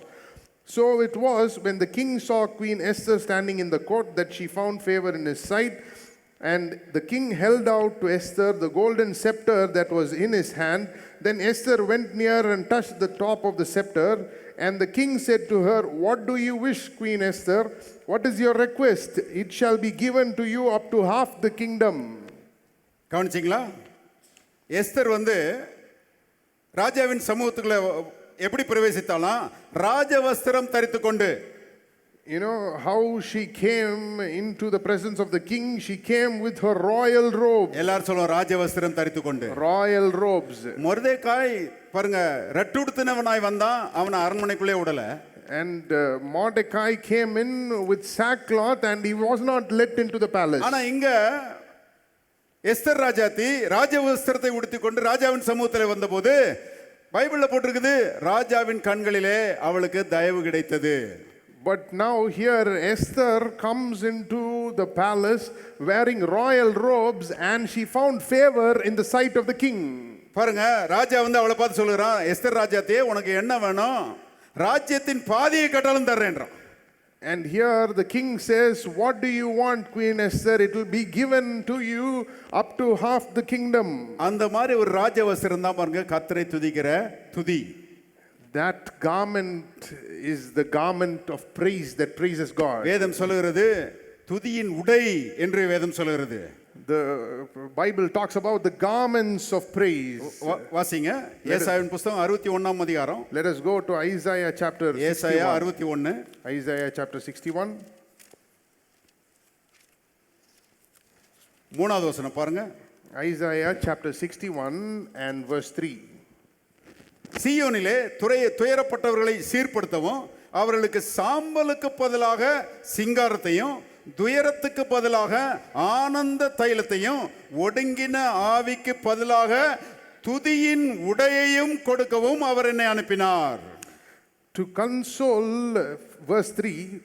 So it was when the king saw Queen Esther standing in the court that she found favor in his sight. And the king held out to Esther the golden scepter that was in his hand. Then Esther went near and touched the top of the scepter. And the king said to her, "What do you wish, Queen Esther? What is your request? It shall be given to you up to half the kingdom." கவனிச்சிங்களா? Esther வந்து ராஜாவின் சமூகத்துக்குள்ள எப்படி பிரவேசித்தாலாம்? ராஜவஸ்திரம் தரித்து கொண்டு. You know how she came into the presence of the king? She came with her royal robes. எல்லாரும் சொல்லுவோம், ராஜவஸ்திரம் தரித்து கொண்டு. Royal robes. மொர்தெகாய் பாருங்க, ரெட்டுடுத்தினவனாய் வந்தான், அவனை அரண்மனைக்குள்ளே விடல. And Mordecai came in with sackcloth and he was not let into the palace. ஆனா இங்க எஸ்தர் ராஜாத்தி ராஜவஸ்திரத்தை உடுத்திக் கொண்டு ராஜாவின் சமூகத்தில் வந்தபோது பைபிள்ல போட்டிருக்குது, ராஜாவின் கண்களிலே அவளுக்கு தயவு கிடைத்தது. But now here Esther comes into the palace wearing royal robes and she found favor in the sight of the king. பாருங்க, ராஜா வந்து அவளை பார்த்து சொல்லுறான், எஸ்தர் ராஜாத்தியே, உனக்கு என்ன வேணும்? ராஜ்யத்தின் பாதியை கேட்டாலும் தர்றேன்றான். And here the king says, "What do you want, Queen Esther? It will be given to you up to half the kingdom." அந்த மாதிரி ஒரு ராஜவஸ்திரம் தான் பாருங்க கர்த்தரை துதிக்கிற துதி. That garment is the garment of praise that praises God. வேதம் சொல்லுகிறது துதியின் உடை என்று வேதம் சொல்லுகிறது. The Bible talks about the garments of praise. வாசிங்க, ஏசாயாவின் புத்தகம் 61ஆம் அதிகாரம். Let us go to Isaiah chapter 61. ஏசாயா 61. Isaiah chapter 61. 3வது வசனம் பாருங்க. Isaiah chapter 61 and verse 3. சீயோனிலே துயரப்பட்டவர்களை சீர்படுத்தவும், அவர்களுக்கு சாம்பலுக்கு பதிலாக சிங்காரத்தையும் துயரத்துக்கு பதிலாக ஆனந்த தைலத்தையும் ஒடுங்கின ஆவிக்கு பதிலாக துதியின் உடையையும் கொடுக்கவும் அவர் என்னை அனுப்பினார். To console, verse 3,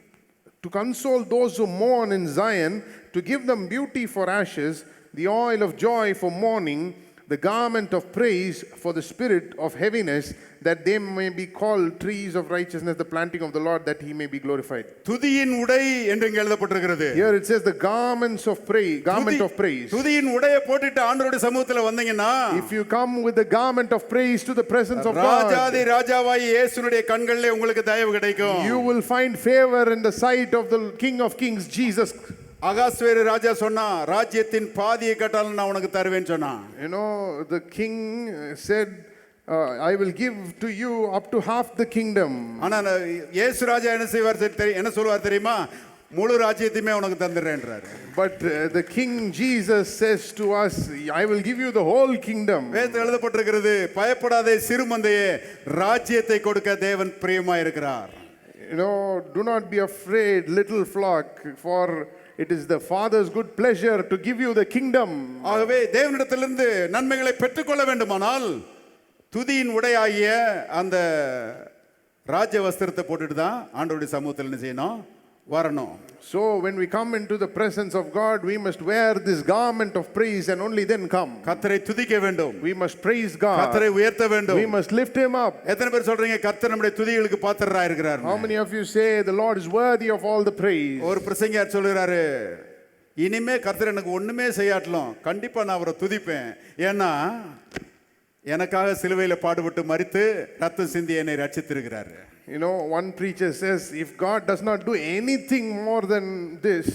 to console those who mourn in Zion, to give them beauty for ashes, the oil of joy for mourning, the garment of praise for the spirit of heaviness, that they may be called trees of righteousness, the planting of the Lord, that he may be glorified. துதியின் உடை என்று இங்கே எழுதப்பட்டிருக்கிறது. Here it says the garments of praise, garment of praise. துதியின் உடையை போட்டுட்டு ஆண்டவருடைய சமூகத்துல வந்தீங்கன்னா, if you come with the garment of praise to the presence of God, ராஜாதி ராஜாவாய் இயேசுனுடைய கண்களிலே உங்களுக்கு தயவு கிடைக்கும். you will find favor in the sight of the King of Kings, Jesus. அகாஸ்வேரு ராஜா சொன்னா, ராஜ்யத்தின் பாதியை கேட்டாலும் நான் உனக்கு தருவேன்னு சொன்னான். You know, the king said, I will give to you up to half the kingdom. ஆனா இயேசு ராஜா என்ன செய்வார் என்ன சொல்வார் தெரியுமா? முழு ராஜ்யத்தையுமே உனக்கு தந்துறேன்றாரு. But the King Jesus says to us, I will give you the whole kingdom. வேதத்தில் எழுதப்பட்டிருக்கிறது, பயப்படாதே சிறுமந்தையே, ராஜ்யத்தை கொடுக்க தேவன் பிரியமா இருக்கிறார். You know, do not be afraid, little flock, for it is the Father's good pleasure to give you the kingdom. ஆகவே தேவனிடத்திலிருந்து நன்மைகளை பெற்றுக்கொள்ள வேண்டுமானால் துதியின் உடையாகிய அந்த ராஜ வஸ்திரத்தை போட்டுட்டு தான் ஆண்டவருடைய சமூகத்தில் என்ன செய்யணும்? வரணும். So when we come into the presence of God, we must wear this garment of praise and only then come. கர்த்தரை துதிக்க வேண்டும். We must praise God. கர்த்தரை உயர்த்த வேண்டும். We must lift him up. எத்தனை பேர் சொல்றீங்க கர்த்தர் நம்முடைய துதிகளுக்கு பாத்திரராய் இருக்கிறார்? How many of you say the Lord is worthy of all the praise? ஒரு பிரசங்கியார் சொல்றாரு, இனிமே கர்த்தர் எனக்கு ஒண்ணுமே செய்யாட்டலும் கண்டிப்பா நான் அவரை துதிப்பேன். ஏன்னா எனக்காக சிலுவையில் பாடுபட்டு மரித்து ரத்தம் சிந்தி என்னை ரட்சித்திருக்கிறார். You know, one preacher says, if God does not do anything more than this,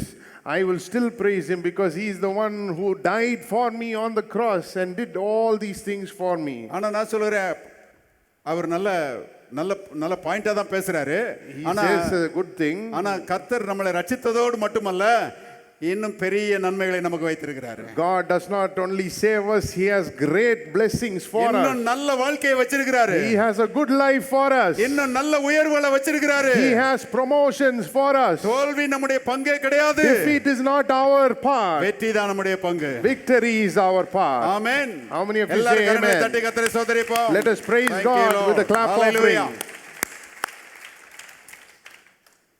I will still praise him because he is the one who died for me on the cross and did all these things for me. ஆனா நான் சொல்றேன், அவர் நல்ல நல்ல நல்ல பாயிண்டா தான் பேசுறாரு. He says a good thing. ஆனா கர்த்தர் நம்மளை ரட்சித்ததோடு மட்டுமல்ல, இன்னும் பெரிய நன்மைகளை நமக்கு வைத்திருக்கிறாரு. God does not only save us, He has great blessings for us. இன்னும் நல்ல வாழ்க்கையை வச்சிருக்கிறாரு. He has a good life for us. இன்னும் நல்ல உயர்வுகளை வச்சிருக்கிறாரு. He has promotions for us. தோல்வி நம்முடைய பங்கே கிடையாது. Defeat is not our part. வெற்றி தான் நம்முடைய பங்கு. Victory is our part. Amen. How many of you எல்லாரும் say கரங்களை amen? தட்டி கர்த்தரை ஸ்தோத்திரிப்போம். Let us praise Thank you, God Lord. with a clap Hallelujah. offering.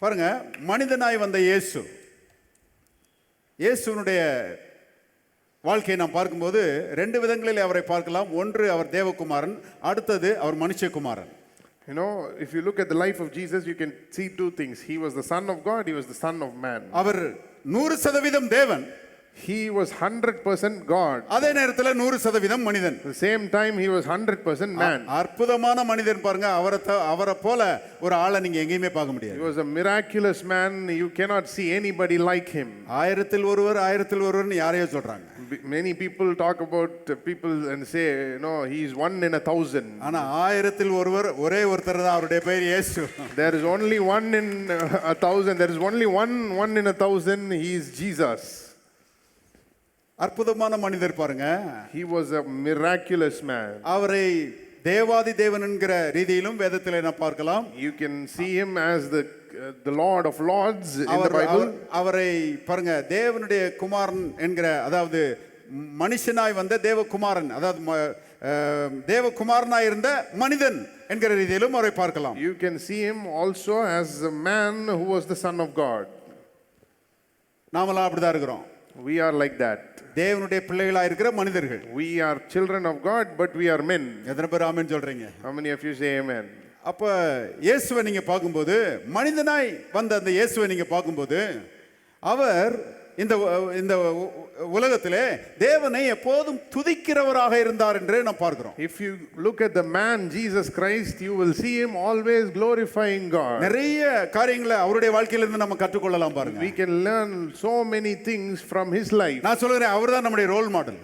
பாருங்க, மனிதனாய் வந்த இயேசுனுடைய வாழ்க்கையை நாம் பார்க்கும்போது ரெண்டு விதங்களில் அவரை பார்க்கலாம். ஒன்று அவர் தேவகுமாரன், அடுத்தது அவர் மனுஷகுமாரன். You know, if you look at the life of Jesus, you can see two things. He was the Son of God, He was the Son of Man. அவர் 100% தேவன், He was 100% God. அதே நேரத்தில் 100% மனிதன். At the same time, He was 100% man. அற்புதமான மனிதன் பாருங்க. அவரை போல ஒரு ஆளை நீங்க எங்கேயுமே பார்க்க He முடியாது. was a miraculous man. You cannot see anybody like him. ஆயிரத்தில் ஒருவர்னு யாரையோ சொல்றாங்க. Many people talk about people and say, no, he is 1 in 1,000. ஆனா ஆயிரத்தில் ஒரே ஒருத்தர் தான், அவருடைய பெயர் இயேசு. There is only 1 in 1,000. There is only one in 1,000. He is Jesus. அற்புதமான மனிதர் பாருங்க. He was a miraculous man. அவரை தேவாதி தேவன் என்கிற ரீதியிலும் வேதத்திலே நாம் பார்க்கலாம். You can see him as the Lord of Lords in the Bible. அவரை பாருங்க, தேவனுடைய குமாரன் என்கிற, அதாவது மனுஷனாய் வந்த தேவகுமாரன், அதாவது தேவகுமாரனாய் இருந்த மனிதன் என்கிற ரீதியிலும் அவரை பார்க்கலாம். You can see him also as a man who was the Son of God. நாமெல்லாம் அப்படிதான் இருக்கிறோம். We are like that. தேவனுடைய பிள்ளைகளா இருக்கிற மனிதர்கள். We are children of God, but we are men. எத்தனை பேர் ஆமென் சொல்றீங்க? How many of you say amen? அப்ப இயேசுவை நீங்க பார்க்கும்போது, மனிதனாய் வந்த அந்த இயேசுவை நீங்க பார்க்கும்போது, அவர் இந்த உலகத்திலே தேவனை எப்போதும் துதிக்கிறவராக இருந்தார் என்று நாம் பார்க்கிறோம். If you look at the man Jesus Christ, you will see him always glorifying God. நிறைய காரியங்களை அவருடைய வாழ்க்கையில இருந்து நம்ம கற்றுக்கொள்ளலாம் பாருங்க. We can learn so many things from his life. நான் சொல்றேன், அவர்தான் நம்முடைய role model.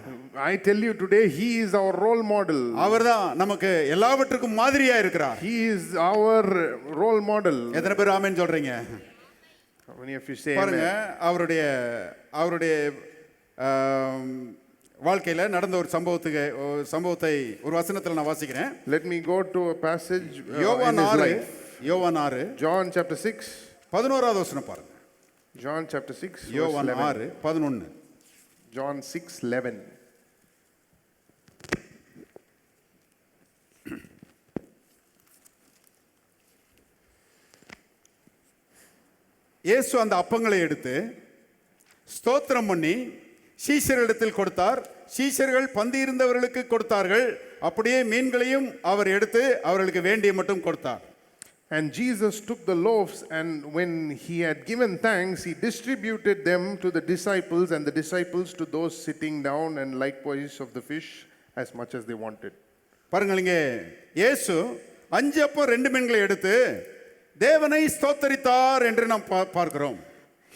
I tell you today, he is our role model. அவர்தான் நமக்கு எல்லாவற்றுக்கும் மாதிரியா இருக்கிறார். He is our role model. எத்தனை பேர் ஆமென் சொல்றீங்க? How many of you say பாருங்க, amen? அவருடைய வாழ்க்கையில நடந்த ஒரு சம்பவத்தை ஒரு வசனத்துல நான் வாசிக்கிறேன். Let me go to a passage in யோவான் his 6, life. யோவான் 6 John chapter 6. 11வது வசனம் பாருங்க. John chapter 6 verse யோவான் 11. 6:11. John 6:11. இயேசு அந்த அப்பங்களை எடுத்து ஸ்தோத்திரம் பண்ணி சீஷர்களிடத்தில் கொடுத்தார். சீஷர்கள் பந்தியிருந்தவர்களுக்கு கொடுத்தார்கள். அப்படியே மீன்களையும் அவர் எடுத்து அவர்களுக்கு வேண்டிய மட்டும் கொடுத்தார். And Jesus took the loaves, and when he had given thanks, he distributed them to the disciples, and the disciples to those sitting down, and likewise of the fish as much as they wanted. பாருங்கள், இங்கே இயேசு 5 அப்பம் 2 மீன்களை எடுத்து தேவனை ஸ்தோத்தரித்தார் என்று நாம் பார்க்கிறோம்.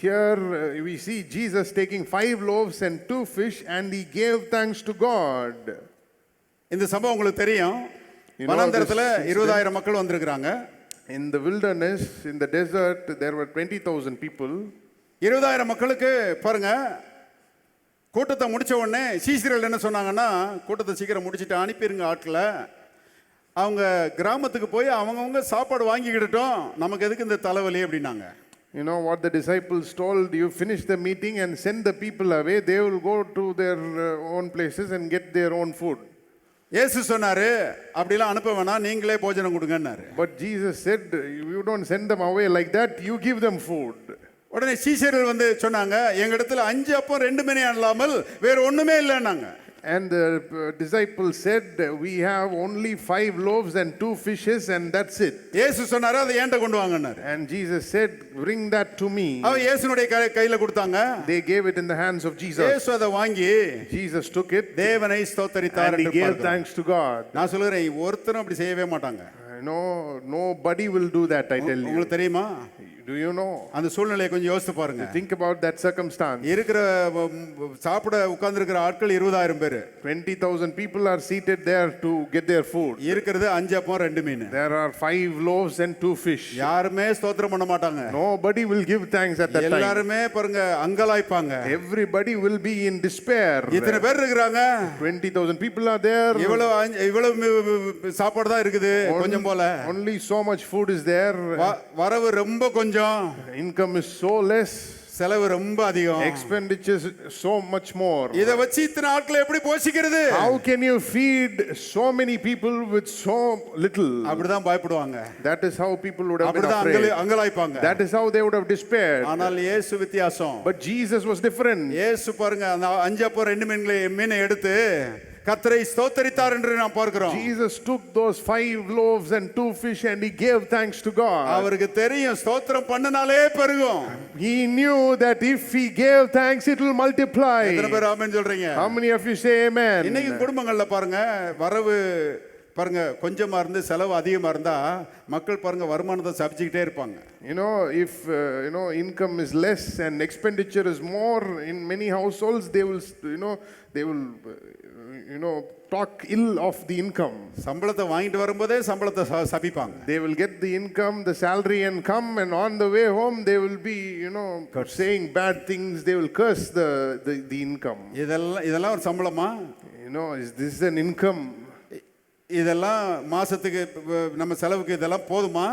Here we see Jesus taking 5 loaves and 2 fish, and he gave thanks to God. இந்த சம்பவம் உங்களுக்கு தெரியும். வனாந்தரத்துல 20,000 மக்கள் வந்திருக்கிறாங்க. In the wilderness, in the desert, there were 20,000 people. 20,000 மக்களுக்கு பாருங்க, கூட்டத்தை முடிச்ச உடனே சீஷர்கள் என்ன சொன்னாங்கன்னா, கூட்டத்தை சீக்கிரம் முடிச்சுட்டு அனுப்பிடுங்க ஆட்களை, அவங்க கிராமத்துக்கு போய் அவங்கவுங்க சாப்பாடு வாங்கிக்கிட்டோம், நமக்கு எதுக்கு இந்த தலைவலி அப்படின்னாங்க. You know what the disciples told? You finish the meeting and send the people away. They will go to their own places and get their own food. இயேசு சொன்னாரு, அப்படிலாம் அனுப்ப வேணாம், நீங்களே போஜனம் கொடுங்கன்னாரு. But Jesus said, you don't send them away like that, you give them food. உடனே சீஷர்கள் வந்து சொன்னாங்க, எங்க இடத்துல 5 அப்பம் 2 மீன் அல்லாமல் வேற ஒண்ணுமே இல்லைன்னாங்க. And the disciples said, we have only 5 loaves and 2 fishes, and that's it. இயேசு சொன்னாரு, அதை ஏன்ட்ட கொண்டு வாங்கன்னாரு. And Jesus said, bring that to me. அவ இயேசுனுடைய கையில கொடுத்தாங்க. They gave it in the hands of Jesus. இயேசு அதை வாங்கி Jesus took it தேவனை ஸ்தோத்தரித்தார் and he என்று gave பார்க்கிறோம். thanks to God. நான் சொல்றேன், ஒருத்தரும் அப்படி செய்யவே மாட்டாங்க. No, nobody will do that, I tell you. உங்களுக்கு தெரியுமா? Do you know? அந்த சூழ்நிலையை கொஞ்சம் யோசித்து பாருங்க. Think about that circumstance. இருக்கிற சாப்பிட உட்கார்ந்திருக்கிற ஆட்கள் 20,000 பேர். 20,000 people are seated there to get their food. இருக்கிறது 5 அப்பம் 2 மீன். There are 5 loaves and 2 fish. யாருமே ஸ்தோத்திரம் பண்ண மாட்டாங்க. Nobody will give thanks at that time. எல்லாரும் பாருங்க அங்கலாய்ப்பாங்க. Everybody will be in despair. இத்தனை பேர் இருக்காங்க. 20,000 people are there. இவ்வளவு சாப்பாடு தான் இருக்குது கொஞ்சம் போல. Only so much food is there. வரவு ரொம்ப கொஞ்சம். Income is so less. செலவு ரொம்ப அதிகம். Expenditures so much more. இத வச்சு இத்தனை ஆட்களை எப்படி போஷிக்கிறது? How can you feed so many people with so little? அப்படிதான் பயப்படுவாங்க. That is how people would have been அப்படிதான் afraid. அங்கலாய்ப்பாங்க. That is how they would have despaired. ஆனால் இயேசு வித்தியாசம். But Jesus was different. இயேசு பாருங்க அந்த 5 அப்பம் 2 மீனை எடுத்து கர்த்தரை ஸ்தோத்தரித்தார் என்று நாம் பார்க்கிறோம். Jesus took those 5 loaves and 2 fish and he gave thanks to God. அவருக்கு தெரியும் ஸ்தோத்திரம் பண்ணனாலே பெருகும். He knew that if he gave thanks it will multiply. எத்தனை பேர் ஆமென் சொல்றீங்க? How many of you say amen? இன்னைக்கு குடும்பங்கள்ல பாருங்க வரவு பாருங்க கொஞ்சமா இருந்து செலவு அதிகமா இருந்தா மக்கள் பாருங்க வருமானத்தை சபிச்சுக்கிட்டே இருப்பாங்க. You know, if income is less and expenditure is more in many households, they will talk ill of the income. சம்பளத்தை வாங்கிட்டு வரும்போதே சம்பளத்தை சபிப்பாங்க. They will get the income, the salary and come, and on the way home they will be saying bad things. They will curse the income. இதெல்லாம் ஒரு சம்பளமா? Is this an income? இதெல்லாம் மாசத்துக்கு நம்ம செலவுக்கு இதெல்லாம் போதுமா?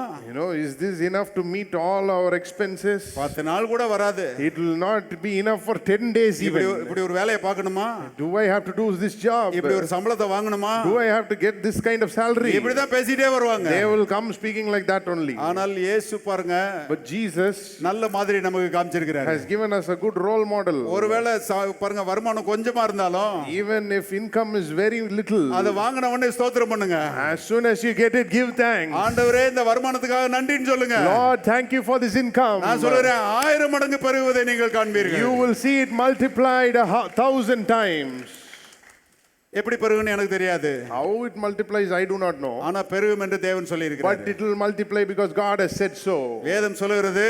Is this enough to meet all our expenses? 10 நாள் கூட வராது. It will not be enough for 10 days even. இப்படி ஒரு வேலையை பார்க்கணுமா? Do I have to do this job? இப்படி ஒரு சம்பளத்தை வாங்கணுமா? Do I have to get this kind of salary? இப்படி தான் பேசிட்டே வருவாங்க. They will come speaking like that only. ஆனால் இயேசு பாருங்க But Jesus நல்ல மாதிரி நமக்கு காமிச்சிருக்கிறார். has given us a good role model. ஒருவேளை பாருங்க வருமானம் கொஞ்சமா இருந்தாலும் Even if income is very little, அதை வாங்கின உடனே ஸ்தோத்திரம் பண்ணுங்க. as soon as you get it, give thanks. ஆண்டவரே இந்த வருமானத்துக்காக நன்றின்னு சொல்லுங்க. Lord, thank you for this income. நான் சொல்றேன் 1000 மடங்கு பெருகுவதை நீங்கள் காண்பீர்கள். You will see it multiplied 1,000 times. எப்படி பெருகுன்னு எனக்கு தெரியாது. How it multiplies I do not know. ஆனா பெருகும் என்று தேவன் சொல்லி இருக்கிறார். But it will multiply because God has said so. வேதம் சொல்லுகிறது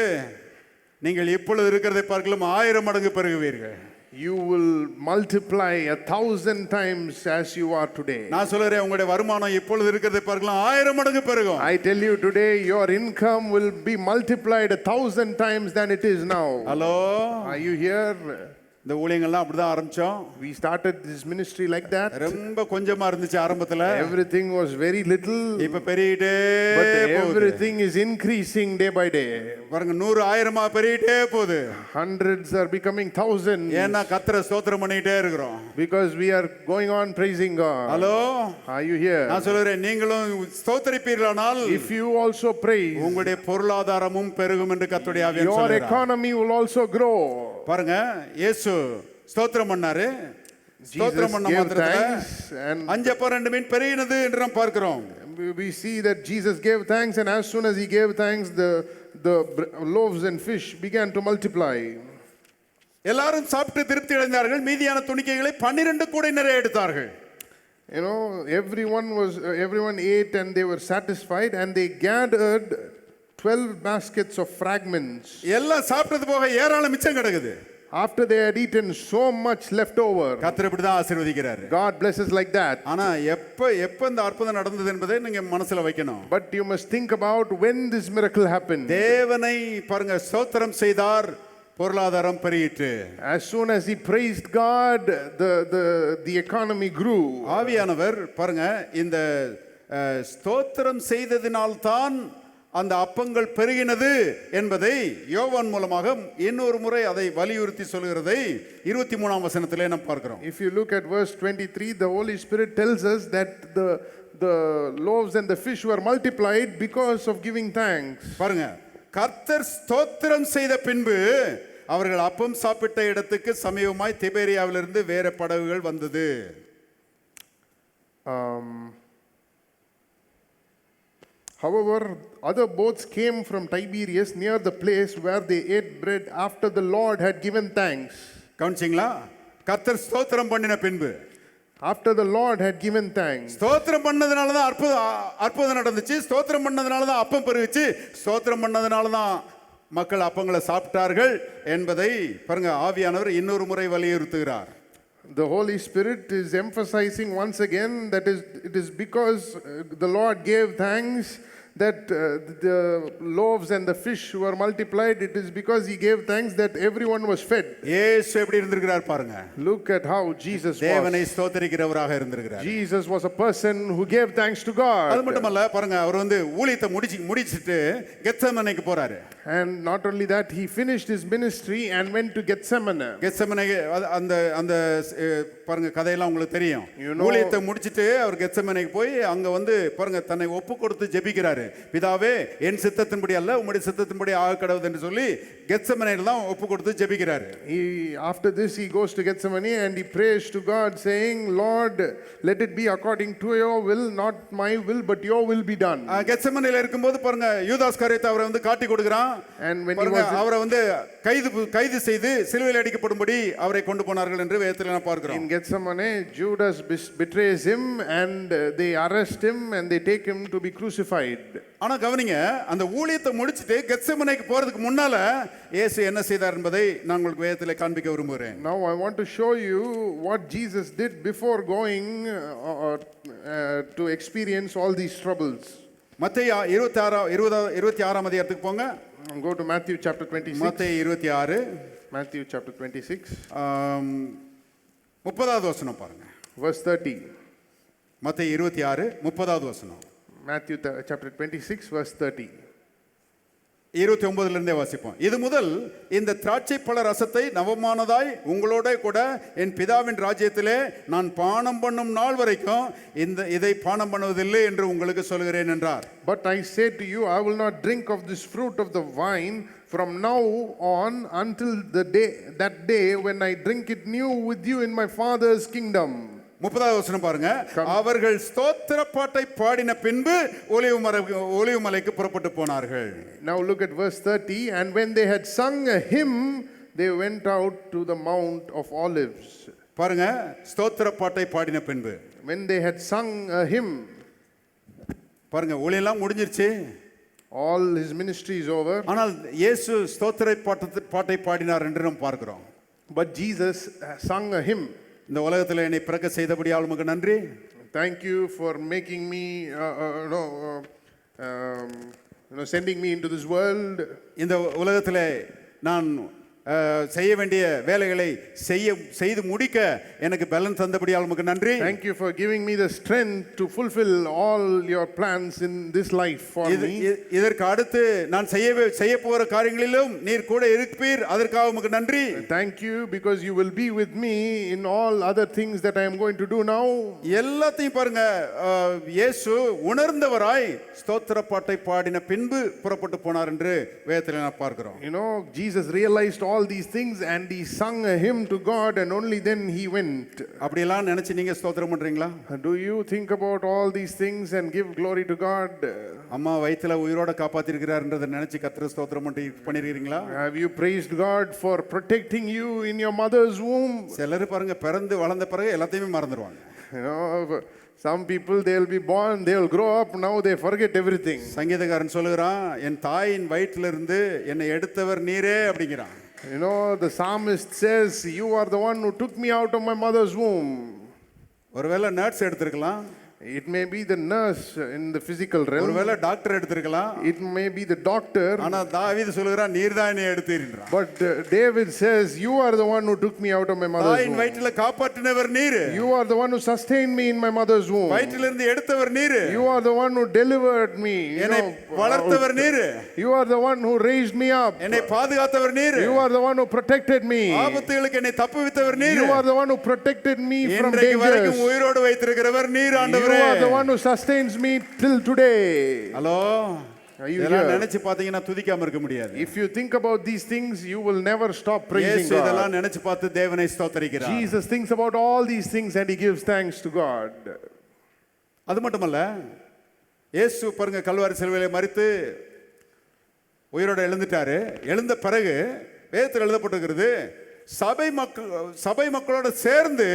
நீங்கள் இப்பொழுது இருக்கிறதை பார்க்கலாம் 1000 மடங்கு பெருகுவீர்கள். You will multiply 1,000 times as you are today. நான் சொல்றேன் உங்களுடைய வருமானம் இப்பொழுது இருக்கிறதை பார்க்கலாம் 1000 மடங்கு பெருகும். I tell you today your income will be multiplied 1,000 times than it is now. Hello, Are you here? இந்த ஊழியங்கள்லாம் அப்படிதான் ஆரம்பிச்சோம். We started this ministry like that. ரொம்ப கொஞ்சமா இருந்துச்சு ஆரம்பத்துல. Everything was very little. இப்ப பெருகிட்டே But போகுது. everything is increasing day by day. பாருங்க 100 1000 பெருகிட்டே போகுது. Hundreds are becoming thousands. ஏன்னா கர்த்தரை ஸ்தோத்திரம் பண்ணிட்டே இருக்கிறோம். Because we are going on praising God. Hello, Are you here? நான் சொல்றேன் நீங்களும் ஸ்தோத்திரிப்பீர்களானால் If you also praise, உங்களுடைய பொருளாதாரமும் பெருகும் என்று கர்த்தருடைய ஆவியானவர் your சொல்றார். economy will also grow. பாருங்க இயேசு ஸ்தோத்திரம் பண்ணாரு. ஸ்தோத்திரம் பண்ண gave மாத்திரத்துல thanks and 5 அப்பம் 2 மீன் பெருகினது என்று நாம் பார்க்கிறோம். we see that Jesus gave thanks, and as soon as he gave thanks, the loaves and fish began to multiply. எல்லாரும் சாப்பிட்டு திருப்தி அடைந்தார்கள். மீதியான துணிக்கைகளை 12 கூடை நிறைய எடுத்தார்கள். Everyone ate and they were satisfied, and they gathered 12 baskets of fragments. எல்லாம் சாப்பிட்டது போக ஏராளம் மிச்சம் கிடக்குது. After they had eaten, so much left over. கர்த்தர் இப்படி தான் ஆசீர்வதிக்கிறார். God blesses like that. ஆனா எப்ப இந்த அற்புதம் நடந்தது என்பதை நீங்க மனசுல வைக்கணும். But you must think about when this miracle happened. தேவனை பாருங்க ஸ்தோத்திரம் செய்தார், பொருளாதாரம் பெருகிட்டு. As soon as he praised God, the economy grew. ஆவியானவர் பாருங்க இந்த ஸ்தோத்திரம் செய்ததினால்தான் அந்த அப்பங்கள் பெருகினது என்பதை யோவான் மூலமாக இன்னொரு முறை அதை வலியுறுத்தி சொல்கிறதை 23ஆம் வசனத்திலே நாம் பார்க்கிறோம். If you look at verse 23, the Holy Spirit tells us that the loaves and the fish were multiplied because of giving thanks. பாருங்க, கர்த்தர் ஸ்தோத்திரம் செய்த பின்பு அவர்கள் அப்பம் சாப்பிட்ட இடத்துக்கு சமீபமாய் திபேரியாவிலிருந்து வேற படகுகள் வந்தது. However, other boats came from Tiberias near the place where they ate bread after the Lord had given thanks. கவனிச்சிங்களா? கர்த்தர் ஸ்தோத்திரம் பண்ணின பின்பு, after the Lord had given thanks. ஸ்தோத்திரம் பண்ணதுனால தான் அற்புதம் நடந்துச்சு. ஸ்தோத்திரம் பண்ணதுனால தான் அப்பம் பெருகிச்சு. ஸ்தோத்திரம் பண்ணதுனால தான் மக்கள் அப்பங்களை சாப்பிட்டார்கள் என்பதை பாருங்க ஆவியானவர் இன்னொரு முறை வலியுறுத்துகிறார். The Holy Spirit is emphasizing once again that it is because the Lord gave thanks that the loaves and the fish were multiplied. It is because he gave thanks that everyone was fed. இயேசு எப்படி இருந்திருக்கிறார் பாருங்க. Look at how Jesus தேவனை was. ஸ்தோத்திரிக்கிறவராக இருந்திருக்கிறார். Jesus was a person who gave thanks to God. அது மட்டுமல்ல பாருங்க அவர் வந்து ஊழியத்தை முடிச்சிட்டு கெத்செமனேக்கு போறாரு. And not only that, he finished his ministry and went to Gethsemane. Gethsemane அந்த அந்த பாருங்க கதையெல்லாம் உங்களுக்கு தெரியும். You know- ஊழியத்தை முடிச்சிட்டு அவர் கெத்செமனேக்கு போய் அங்க வந்து பாருங்க தன்னை ஒப்பு கொடுத்து ஜெபிக்கிறாரு. பிதாவே என் சித்தத்தின்படி அல்ல உம்முடைய சித்தத்தின்படி ஆக கடவுது என்று சொல்லி கெத்செமனேல தான் ஒப்பு கொடுத்து ஜெபிக்கிறாரு. After this, he goes to Gethsemane and he prays to God, saying, Lord, let it be according to your will, not my will, but your will be done. கெத்செமனேல இருக்கும்போது பாருங்க யூதாஸ் கரியத்தை அவரை வந்து காட்டி கொடுக்கிறான். And when he பாருங்க was அவரை வந்து கைது செய்து சிலுவையில் அடிக்கப்படும்படி அவரை கொண்டு போனார்கள் என்று வேதத்தில் நான் பார்க்கிறோம். in Gethsemane, Judas betrays him and they arrest him and they take him to be crucified. ஆனா கவனிங்க, அந்த ஊழியத்தை முடிச்சிட்டு கெத்செமனேக்கு போறதுக்கு முன்னால இயேசு என்ன செய்தார் என்பதை நான் உங்களுக்கு வேதத்திலே காண்பிக்க விரும்புகிறேன். Now I want to show you what Jesus did before going to experience all these troubles. மத்தேயு 26ஆம் அதிகாரத்துக்கு போங்க. Go to Matthew chapter 26. மத்தேயு 26 Matthew chapter 26, 30வது வசனம் பாருங்க. verse 30. மத்தேயு 26 30வது வசனம். Matthew chapter 26, verse 30. 29 இருந்தே வாசிப்போம். இது முதல் இந்த திராட்சை பழ ரசத்தை நவமானதாய் உங்களோட கூட என் பிதாவின் ராஜ்யத்திலே நான் பானம் பண்ணும் நாள் வரைக்கும் இதை பானம் பண்ணுவதில்லை என்று உங்களுக்கு சொல்கிறேன் என்றார். But I say to you, I will not drink of this fruit of the vine from now on until that day when I drink it new with you in my Father's kingdom. 30வது வசனம் பாருங்க. அவர்கள் ஸ்தோத்திர பாட்டை பாடின பின்பு ஒலிவ மலைக்கு புறப்பட்டு போனார்கள். Now look at verse 30. And when they had sung a hymn, they went out to the Mount of Olives. பாருங்க, ஸ்தோத்திர பாட்டை பாடின பின்பு. When they had sung a hymn, பாருங்க ஒலியெல்லாம் முடிஞ்சிருச்சு. all his ministry is over. ஆனால் இயேசு ஸ்தோத்திர பாட்டை பாடினார் என்று நாம் பார்க்கிறோம். But Jesus sung a hymn. இந்த உலகத்தில் என்னை பிறக்க செய்தபடியால் உமக்கு நன்றி. Thank you for making me, sending me into this world. இந்த உலகத்தில் நான் செய்ய வேண்டிய வேலைகளை செய்து முடிக்க எனக்கு பலன் தந்தபடியால் உமக்கு நன்றி. Thank you for giving me the strength to fulfill all your plans in this life for me. இதற்கு அடுத்து நான் செய்ய போகிற காரியங்களிலும் நீர் கூட இருப்பீர், அதற்காக உமக்கு நன்றி. Thank you because you will be with me in all other things that I am going to do now. எல்லாத்தையும் பாருங்க, இயேசு உணர்ந்தவராய் ஸ்தோத்திர பாட்டை பாடின பின்பு புறப்பட்டு போனார் என்று வேதத்தில் நான் பார்க்கிறோம். You know, Jesus realized all these things and he sung a hymn to God and only then he went. அப்படியெல்லாம் நினைச்சு நீங்க ஸ்தோத்திரம் பண்றீங்களா? Do you think about all these things and give glory to God? அம்மா வயித்துல உயிரோட காப்பாத்திருக்கிறார்ன்றதை நினைச்சு கர்த்தரை ஸ்தோத்திரம் பண்ணிருக்கீங்களா? Have you praised God for protecting you in your mother's womb? சிலர் பாருங்க பிறந்து வளர்ந்த பிறகு எல்லாத்தையுமே மறந்துடுவாங்க. You know, some people they'll be born, they'll grow up, now they forget everything. சங்கீதக்காரன் சொல்லுகிறான், என் தாயின் வயிற்றில இருந்து என்னை எடுத்தவர் நீரே அப்படிங்கிறான். You know, the psalmist says, you are the one who took me out of my mother's womb. ஒருவேளை nurse எடுத்திருக்கலாம். It may be the nurse in the physical realm. ஒருவேளை டாக்டர் எடுத்திருக்கலாம். It may be the doctor. ஆனா தாவீது சொல்லுகிறான், நீர்தான் என்னை எடுத்தீர்ன்றான். But David says, you are the one who took me out of my mother's தாயின் womb. வயிற்றில காப்பாற்றினவர் நீர். You are the one who sustained me in my mother's womb. வயிற்றில இருந்து எடுத்தவர் நீர். You are the one who delivered me. என்னை வளர்த்தவர் நீர். You are the one who raised me up. என்னை பாதுகாத்தவர் நீர். You are the one who protected me. ஆபத்துகளுக்கு என்னை தப்புவித்தவர் நீர். You are the one who protected me from இன்றைக்கு வரைக்கும் dangers. உயிரோடு வைத்திருக்கிறவர் நீர் ஆண்டவரே. You are the one who sustains me till today. Hello, இதெல்லாம் நினைச்சு பாத்தீங்கன்னா துதிக்காம இருக்க முடியாது. If you think about these things, you will never stop praising இயேசு இதெல்லாம் God. நினைச்சு பார்த்து தேவனை ஸ்தோத்திரிக்கிறார். Jesus thinks about all these things and he gives thanks to God. அது மட்டுமல்ல, இயேசு பாருங்க கல்வாரி சிலுவையிலே மரித்து உயிரோட எழுந்துட்டாரு. எழுந்த பிறகு வேதத்தில் எழுதப்பட்டிருக்கிறது, சபை மக்களோட சேர்ந்து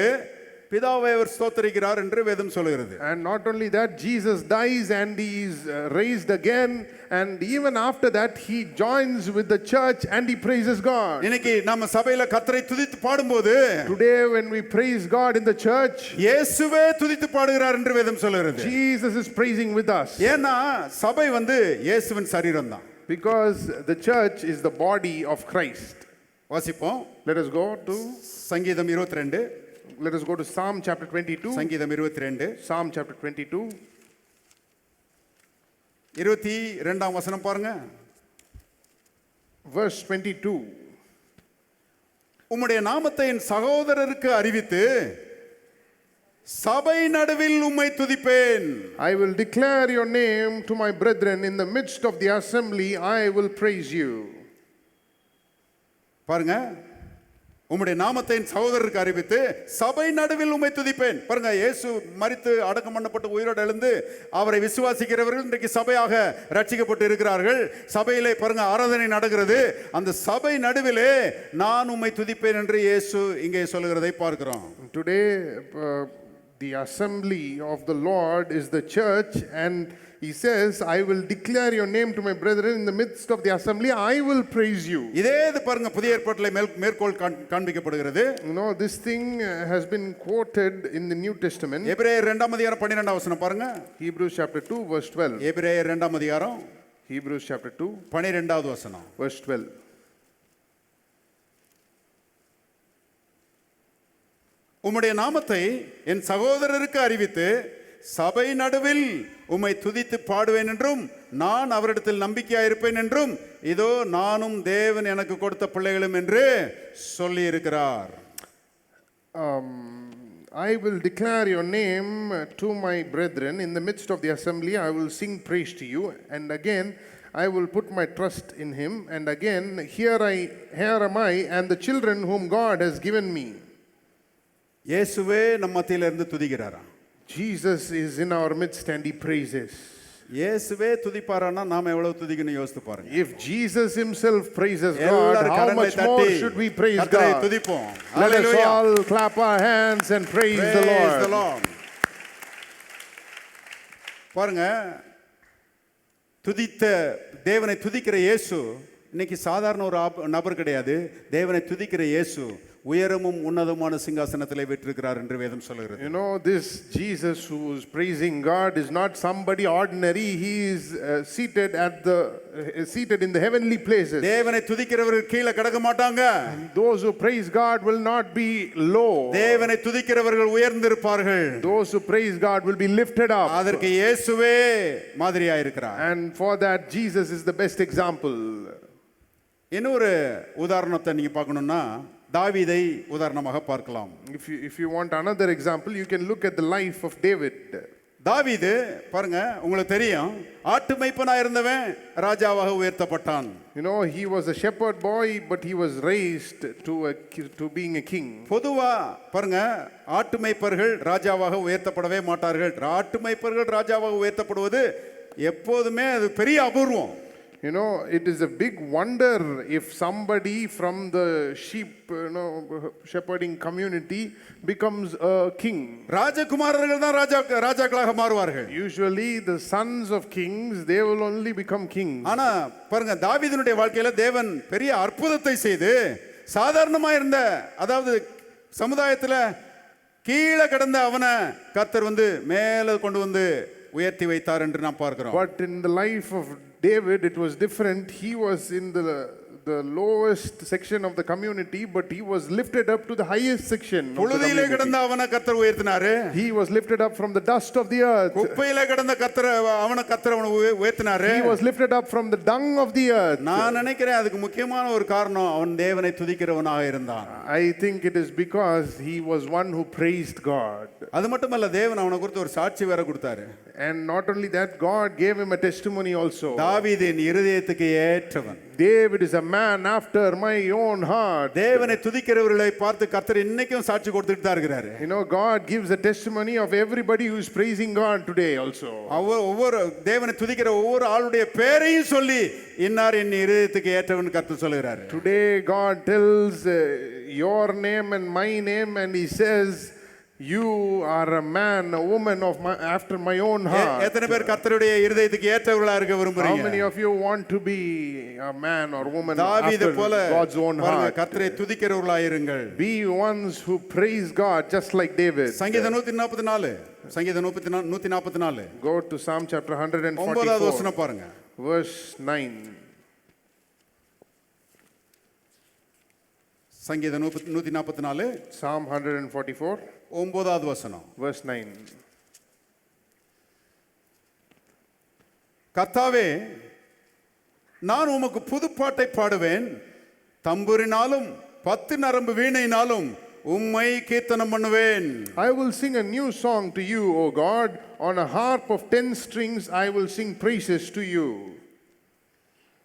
பிதாவை அவர் ஸ்தோத்திரிக்கிறார் என்று வேதம் சொல்கிறது. And not only that, Jesus dies and he is raised again, and even after that he joins with the church and he praises God. இன்னைக்கு நம்ம சபையில கர்த்தரை துதித்து பாடும்போது Today when we praise God in the church, இயேசுவே துதித்து பாடுகிறார் என்று வேதம் சொல்கிறது. Jesus is praising with us. ஏன்னா சபை இயேசுவின் சரீரம் தான். Because the church is the body of Christ. வாசிப்போம். Let us go to சங்கீதம் 22. Let us go to Psalm chapter 22. சங்கீதம் 22. Psalm chapter 22. 22ஆம் வசனம் பாருங்க. Verse 22. உம்முடைய நாமத்தை என் சகோதரருக்கு அறிவித்து சபை நடுவில் உம்மை துதிப்பேன். I will declare your name to my brethren in the midst of the assembly. I will praise you. பாருங்க, உம்முடைய நாமத்தை என் சகோதரருக்கு அறிவித்து சபை நடுவில் உம்மை துதிப்பேன். பாருங்க, இயேசு மரித்து அடக்கம் பண்ணப்பட்டு உயிரோடு எழுந்து அவரை விசுவாசிக்கிறவர்கள் இன்றைக்கு சபையாக ரட்சிக்கப்பட்டு இருக்கிறார்கள். சபையிலே பாருங்க ஆராதனை நடக்கிறது. அந்த சபை நடுவிலே நான் உம்மை துதிப்பேன் என்று இயேசு இங்கே சொல்லுகிறதை பார்க்கிறோம். Today the assembly of the Lord is the church, and he says, I will declare your name to my brethren in the midst of the assembly. I will praise you. இதே பாருங்க புதிய ஏற்பாட்டிலே மேற்கோள் காண்பிக்கப்படுகிறது. You know, this thing has been quoted in the New Testament. எபிரேயர் 2ஆம் அதிகாரம் 12ஆம் வசனம் பாருங்க. Hebrews chapter 2 verse 12. எபிரேயர் 2ஆம் அதிகாரம் Hebrews chapter 2 12வது வசனம். verse 12. உம்முடைய நாமத்தை என் சகோதரருக்கு அறிவித்து சபை நடுவில் உம்மை துதித்து பாடுவேன் என்றும் நான் அவரிடத்தில் நம்பிக்கையாயிருப்பேன் என்றும் இதோ நானும் தேவன் எனக்கு கொடுத்த பிள்ளைகளும் என்று சொல்லி இருக்கிறார். I will declare your name to my brethren in the midst of the assembly. I will sing praise to you, and again I will put my trust in him, and again here am I and the children whom God has given me. இயேசுவே நம்ம மத்தியில இருந்து துதிக்கிறாராம். Jesus is in our midst and he praises. இயேசுவே துதிப்பாரானா நாம எவ்வளவு துதிக்கணும் யோசித்து பாருங்க. If Jesus himself praises God, how much more should we praise God? துதிப்போம். Let us all clap our hands and praise the Lord. பாருங்க, தேவனை துதிக்கிற இயேசு இன்னைக்கு சாதாரண ஒரு நபர் கிடையாது. தேவனை துதிக்கிற இயேசு உயரமும் உன்னதமான சிங்காசனத்திலே வீற்றிருக்கிறார் என்று வேதம் சொல்கிறது. You know, this Jesus who is praising God is not somebody ordinary. He is seated in the heavenly places. தேவனை துதிக்கிறவர்கள் கீழே கிடக்க மாட்டாங்க. Those who praise God will not be low. தேவனை துதிக்கிறவர்கள் உயர்ந்திருப்பார்கள். Those who praise God will be lifted up. அதற்கு இயேசுவே மாதிரியா இருக்கிறார். And for that Jesus is the best example. இன்னொரு உதாரணத்தை நீங்க பார்க்கணும்னா தாவீதை உதாரணமாக பார்க்கலாம். If you want another example, you can look at the life of David. தாவீது பாருங்க, உங்களுக்கு தெரியும், ஆட்டு மேய்ப்பனாக இருந்தவன் ராஜாவாக உயர்த்தப்பட்டான். You know, he was a shepherd boy, but he was raised to being a king. பொதுவா பாருங்க, ஆட்டு மேய்ப்பர்கள் ராஜாவாக உயர்த்தப்படவே மாட்டார்கள். ஆட்டு மேய்ப்பர்கள் ராஜாவாக உயர்த்தப்படுவது எப்போதுமே அது பெரிய அபூர்வம். You know, it is a big wonder if somebody from the sheep, shepherding community becomes a king. ராஜகுமாரர்கள் தான் ராஜாக்களாக மாறுவார்கள். Usually the sons of kings, they will only become kings. ஆனா பாருங்க, தாவீதுனுடைய வாழ்க்கையில தேவன் பெரிய அற்புதத்தை செய்து சாதாரணமா இருந்த, அதாவது சமுதாயத்துல கீழே கிடந்த அவனை கர்த்தர் மேலே கொண்டு உயர்த்தி வைத்தார் என்று நாம் பார்க்கிறோம். But in the life of David, it was different. He was in the lowest section of the community, but he was lifted up to the highest section of the புழுதியிலே கிடந்த அவனை கர்த்தர் உயர்த்தினாரு. He was lifted up from the dust of the earth. குப்பையிலே கிடந்த கர்த்தர் அவனை உயர்த்தினாரு. He was lifted up from the dung of the earth. நான் நினைக்கிறேன் அதுக்கு முக்கியமான ஒரு காரணம் அவன் தேவனை துதிக்கிறவனாக இருந்தான். I think it is because he was one who praised God. அது மட்டுமல்ல, தேவன் அவனை குறித்து ஒரு சாட்சி வேற கொடுத்தாரு. And not only that, God gave him a testimony also. தாவீதின் இருதயத்துக்கு ஏற்றவன். David is a man after my own heart. தேவனை துதிக்கிறவர்களை பார்த்து கர்த்தர் இன்னைக்கும் சாட்சி கொடுத்துட்டு தான் இருக்கிறாரு. You know, God gives a testimony of everybody who is praising God today also. ஒவ்வொரு தேவனை துதிக்கிற ஒவ்வொரு ஆளுடைய பேரையும் சொல்லி இன்னார் என் இருதயத்துக்கு ஏற்றவன் கர்த்தர் சொல்லுகிறாரு. Today God tells your name and my name, and he says You are a man, a woman of my, after my own heart. எத்தனை பேர் கர்த்தருடைய இருதயத்துக்கு ஏற்றவர்களா இருக்க How விரும்புறீங்க? many of you want to be a man or woman தாவீது after போல God's own பாருங்க, heart? கர்த்தரை துதிக்கிறவர்களா இருங்கள். Be ones who praise God just like David. சங்கீதம் 144, சங்கீதம் 144. Go to Psalm chapter 9வது 144, வசனம் பாருங்க. verse 9. சங்கீதம் 144, Psalm 144, 9வது வசனம். verse 9. கர்த்தாவே, நான் உமக்கு புதுப்பாட்டை பாடுவேன், தம்புரினாலும் 10 நரம்பு வீணையினாலும் உம்மை கீர்த்தனம் பண்ணுவேன். I will sing a new song to you, O God. On a harp of 10 strings, I will sing praises to you.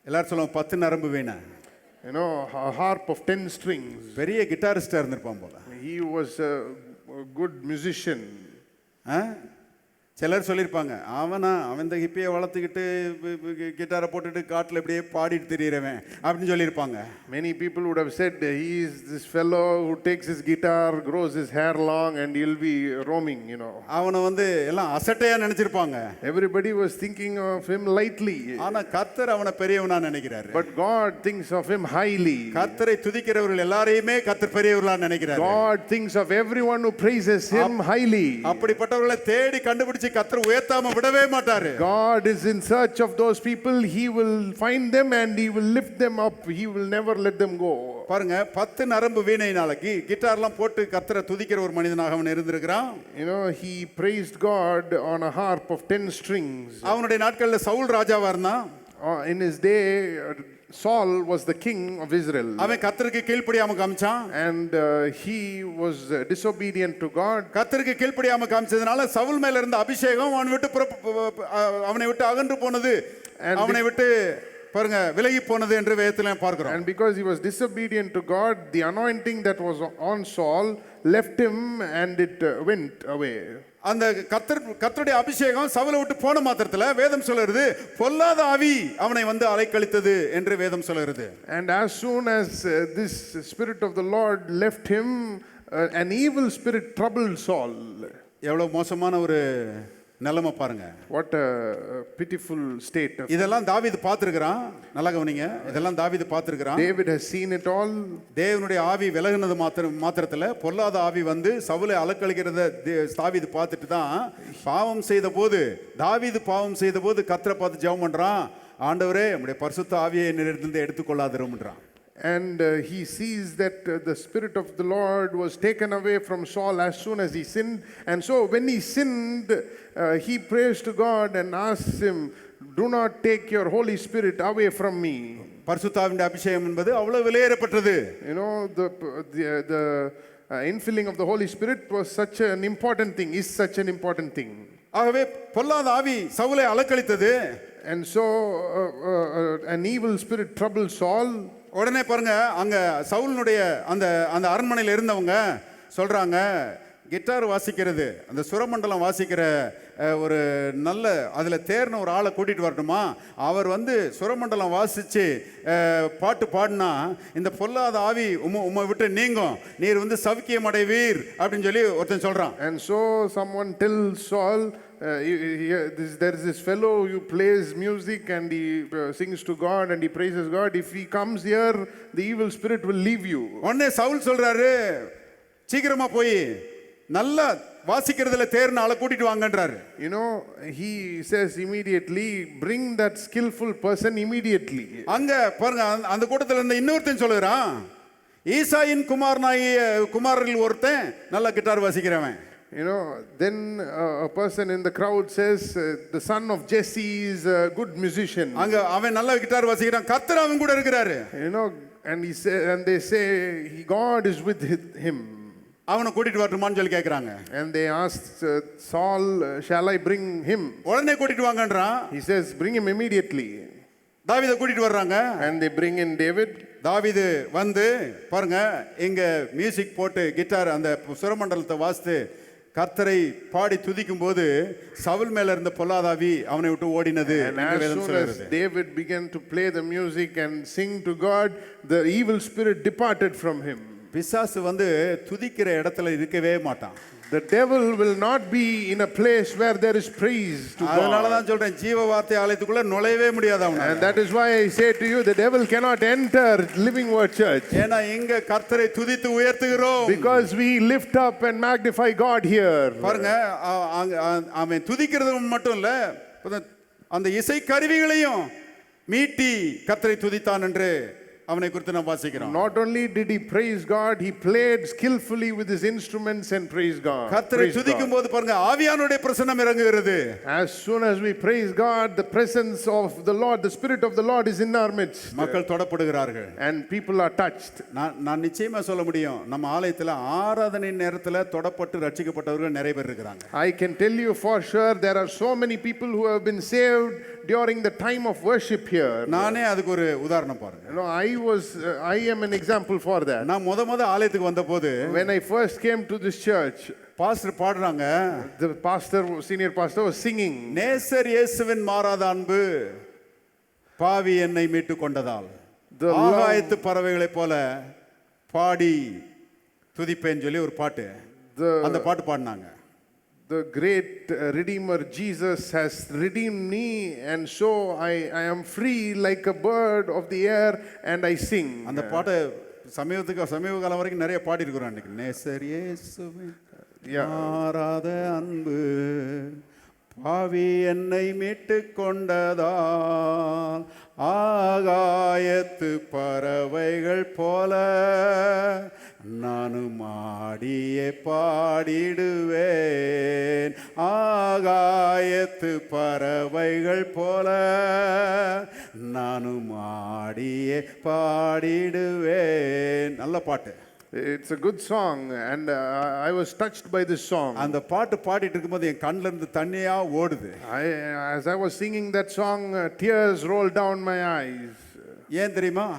எல்லாரும் சொல்லுவோம் 10 நரம்பு வீணை. You know, a harp of 10 strings. பெரிய கிட்டாரிஸ்டா இருந்திருப்பான் போல. He was a good musician. ஆ? சிலர் சொல்லியிருப்பாங்க, அவன் இந்த ஹிப்பியை வளர்த்துக்கிட்டு கிட்டாரை போட்டுட்டு காட்டில் இப்படியே பாடிட்டு திரியிறவன் அப்படின்னு சொல்லியிருப்பாங்க. Many people would have said he is this fellow who takes his guitar, grows his hair long, and he'll be roaming, you know. அவனை எல்லாம் அசட்டையா நினைச்சிருப்பாங்க. Everybody was thinking of him lightly. ஆனா கர்த்தர் அவனை பெரியவனா நினைக்கிறாரு. But God thinks of him highly. கர்த்தரை துதிக்கிறவர்கள் எல்லாரையுமே கர்த்தர் பெரியவர்களா நினைக்கிறாரு. God thinks of everyone who praises him highly. அப்படிப்பட்டவர்களை தேடி கண்டுபிடிச்சு கர்த்தர் உயர்த்தாம விடவே மாட்டாரு. God is in search of those people. He will find them and he will lift them up. He will never let them go. பாருங்க, 10 நரம்பு வீணையினால கிட்டார்லாம் போட்டு கர்த்தரை துதிக்கிற ஒரு மனிதனாக அவன் இருந்திருக்கிறான். You know, he praised God on a harp of 10 strings. அவனுடைய நாட்கள்ல சவுல் ராஜாவா இருந்தான். In his day, Saul was the king of Israel. அவன் கர்த்தருக்கு கீழ்ப்படியாம காமிச்சான். And he was disobedient to God. கர்த்தருக்கு கீழ்ப்படியாம காமிச்சதுனால சவுல் மேல இருந்த அபிஷேகம் அவனை விட்டு அகன்று போனது, அவனை விட்டு பாருங்க விலகி போனது என்று வேதத்துல பார்க்கிறோம். And because he was disobedient to God, the anointing that was on Saul left him and it went away. அந்த கர்த்தருடைய அபிஷேகம் சவுலை விட்டு போன மாத்திரத்துல வேதம் சொல்லுறது பொல்லாத ஆவி அவனை அலைக்கழித்தது என்று வேதம் சொல்லுகிறது. And as soon as this spirit of the Lord left him, an evil spirit troubled Saul. எவ்வளவு மோசமான ஒரு நிலைமை பாருங்க. What a pitiful state. இதெல்லாம் தாவீது பார்த்திருக்கிறான். நல்லா கவனிங்க, இதெல்லாம் தாவீது பார்த்திருக்கிறான். David has seen it all. தேவனுடைய ஆவி விலகுனது மாத்திரத்துல பொல்லாத ஆவி சவுலை அலக்கழிக்கிறத தாவீது பார்த்துட்டு தான் தாவீது பாவம் செய்த போது கர்த்தரை பார்த்து ஜெபம் பண்றான், ஆண்டவரே உம்முடைய பரிசுத்த ஆவியை என்னிடத்திலிருந்து எடுத்துக்கொள்ளாதிரும்ன்றான். And he sees that the spirit of the Lord was taken away from Saul as soon as he sinned. And so when he sinned, he prays to God and asks him, do not take your Holy Spirit away from me. பரிசுத்தாவின் அபிஷேகம் என்பது அவ்வளவு விலையேறப்பட்டது. You know, the infilling of the Holy Spirit was such an important thing, is such an important thing. ஆகவே பொல்லாத ஆவி சவுலை அலக்கழித்தது. And so an evil spirit troubled Saul. உடனே பாருங்க, அங்க சவுலுடைய அந்த அந்த அரண்மனையில் இருந்தவங்க சொல்றாங்க, கிட்டார் வாசிக்கிறது, அந்த சுரமண்டலம் வாசிக்கிற ஒரு நல்ல அதில் தேர்ன ஒரு ஆளை கூட்டிட்டு வரட்டுமா, அவர் சுரமண்டலம் வாசிச்சு பாட்டு பாடினா இந்த பொல்லாத ஆவி உம்மை விட்டு நீங்கும், நீர் சவுக்கியம் அடைவீர் அப்படின்னு சொல்லி ஒருத்தன் சொல்றான். And so someone tells Saul, there is this fellow who plays music and he sings to God and he praises God. If he comes here, the evil spirit will leave you. உடனே சவுல் சொல்றாரு, சீக்கிரமா போய் நல்லா வாசிக்கிறதுல தேர்ன ஆளை கூட்டிட்டு வாங்கன்றாரு. You know, he says immediately, bring that skillful person immediately. அங்க பாருங்க, அந்த கூட்டத்துல இருந்த இன்னொருத்தன் சொல்லுறான், ஈசாயின் குமாரரில் ஒருத்தன் நல்ல guitar வாசிக்கிறவன். You know, then a person in the crowd says, the son of Jesse is a good musician. அங்க அவன் நல்ல கிட்டார் வாசிக்கிறான், கர்த்தர் அவன் கூட இருக்கிறாரு. You know, and they say God is with him. அவனை கூட்டிட்டு வரட்டுமான்னு சொல்லி கேக்குறாங்க. And they asked Saul, shall I bring him? உடனே கூட்டிட்டு வாங்கன்றான். He says, bring him immediately. தாவீதை கூட்டிட்டு வர்றாங்க. And they bring in David. தாவீது பாருங்க, இங்க மியூசிக் போட்டு கிட்டார் அந்த சுரமண்டலத்தை வாசித்து கர்த்தரை பாடி துதிக்கும் போது சவுல் மேல இருந்த பொல்லாதாவி அவனை விட்டு ஓடினது. And as soon as David began to play the music and sing to God, the evil spirit departed from him. பிசாசு துதிக்கிற இடத்துல இருக்கவே மாட்டான். The devil will not be in a place where there is praise to அதனால God. தான் சொல்றேன் ஜீவ வார்த்தை ஆலயத்துக்குள்ள நுழையவே முடியாது அவனால. And that is why I say to you, the devil cannot enter Living Word Church. ஏன்னா இங்க கர்த்தரை துதித்து உயர்த்துகிறோம். Because we lift up and magnify God here. பாருங்க அவன் துதிக்கிறது மட்டும் இல்ல, அந்த இசை கருவிகளையும் மீட்டி கர்த்தரை துதித்தான் என்று அவனை குறித்து நாம் வாசிக்கிறோம். Not only did he praise God, he played skillfully with his instruments and praised God. கர்த்தரை துதிக்கும் போது பாருங்க ஆவியானுடைய பிரசன்னம் இறங்குகிறது. As soon as we praise God, the presence of the Lord, the Spirit of the Lord is in our midst. மக்கள் தொடப்படுகிறார்கள். And people are touched. நான் நிச்சயமா சொல்ல முடியும், நம்ம ஆலயத்துல ஆராதனை நேரத்துல தொடப்பட்டு ரட்சிக்கப்பட்டவர்கள் நிறைய பேர் இருக்காங்க. I can tell you for sure there are so many people who have been saved during the time of worship here. நானே அதுக்கு ஒரு உதாரணம் பாருங்க. You know, I am an example for that. நான் முத ஆலயத்துக்கு வந்தபோது When I first came to this church, pastor பாடுறாங்க, the senior pastor was singing, நேசர் இயேசுவின் மாறாத அன்பு பாவி என்னை மீட்டு கொண்டதால் ஆகாயத்து பறவைகளைப் போல பாடி துதிப்பேன்னு சொல்லி ஒரு பாட்டு, அந்த பாட்டு பாடினாங்க. The great Redeemer Jesus has redeemed me, and so I am free like a bird of the air, and I sing. அந்த பாட்டை சமீப காலம் வரைக்கும் நிறைய பாடி இருக்கிறோம். அன்னைக்கு நேசர் இயேசுவின் மாறாத அன்பு பாவி என்னை மீட்டு கொண்டதால் ஆகாயத்து பறவைகள் போல நானும் ஆடியே பாடிடுவேன். ஆகாயத்து பறவைகள் போல நானும் ஆடியே பாடிடுவேன். நல்ல பாட்டு. It's a good song, and I was touched by this song. அந்த பாட்டு பாடிட்டு இருக்கும்போது என் கண்ணுல இருந்து தண்ணியா ஓடுது. As I was singing that song, tears rolled down my eyes. ஏன் தெரியுமா?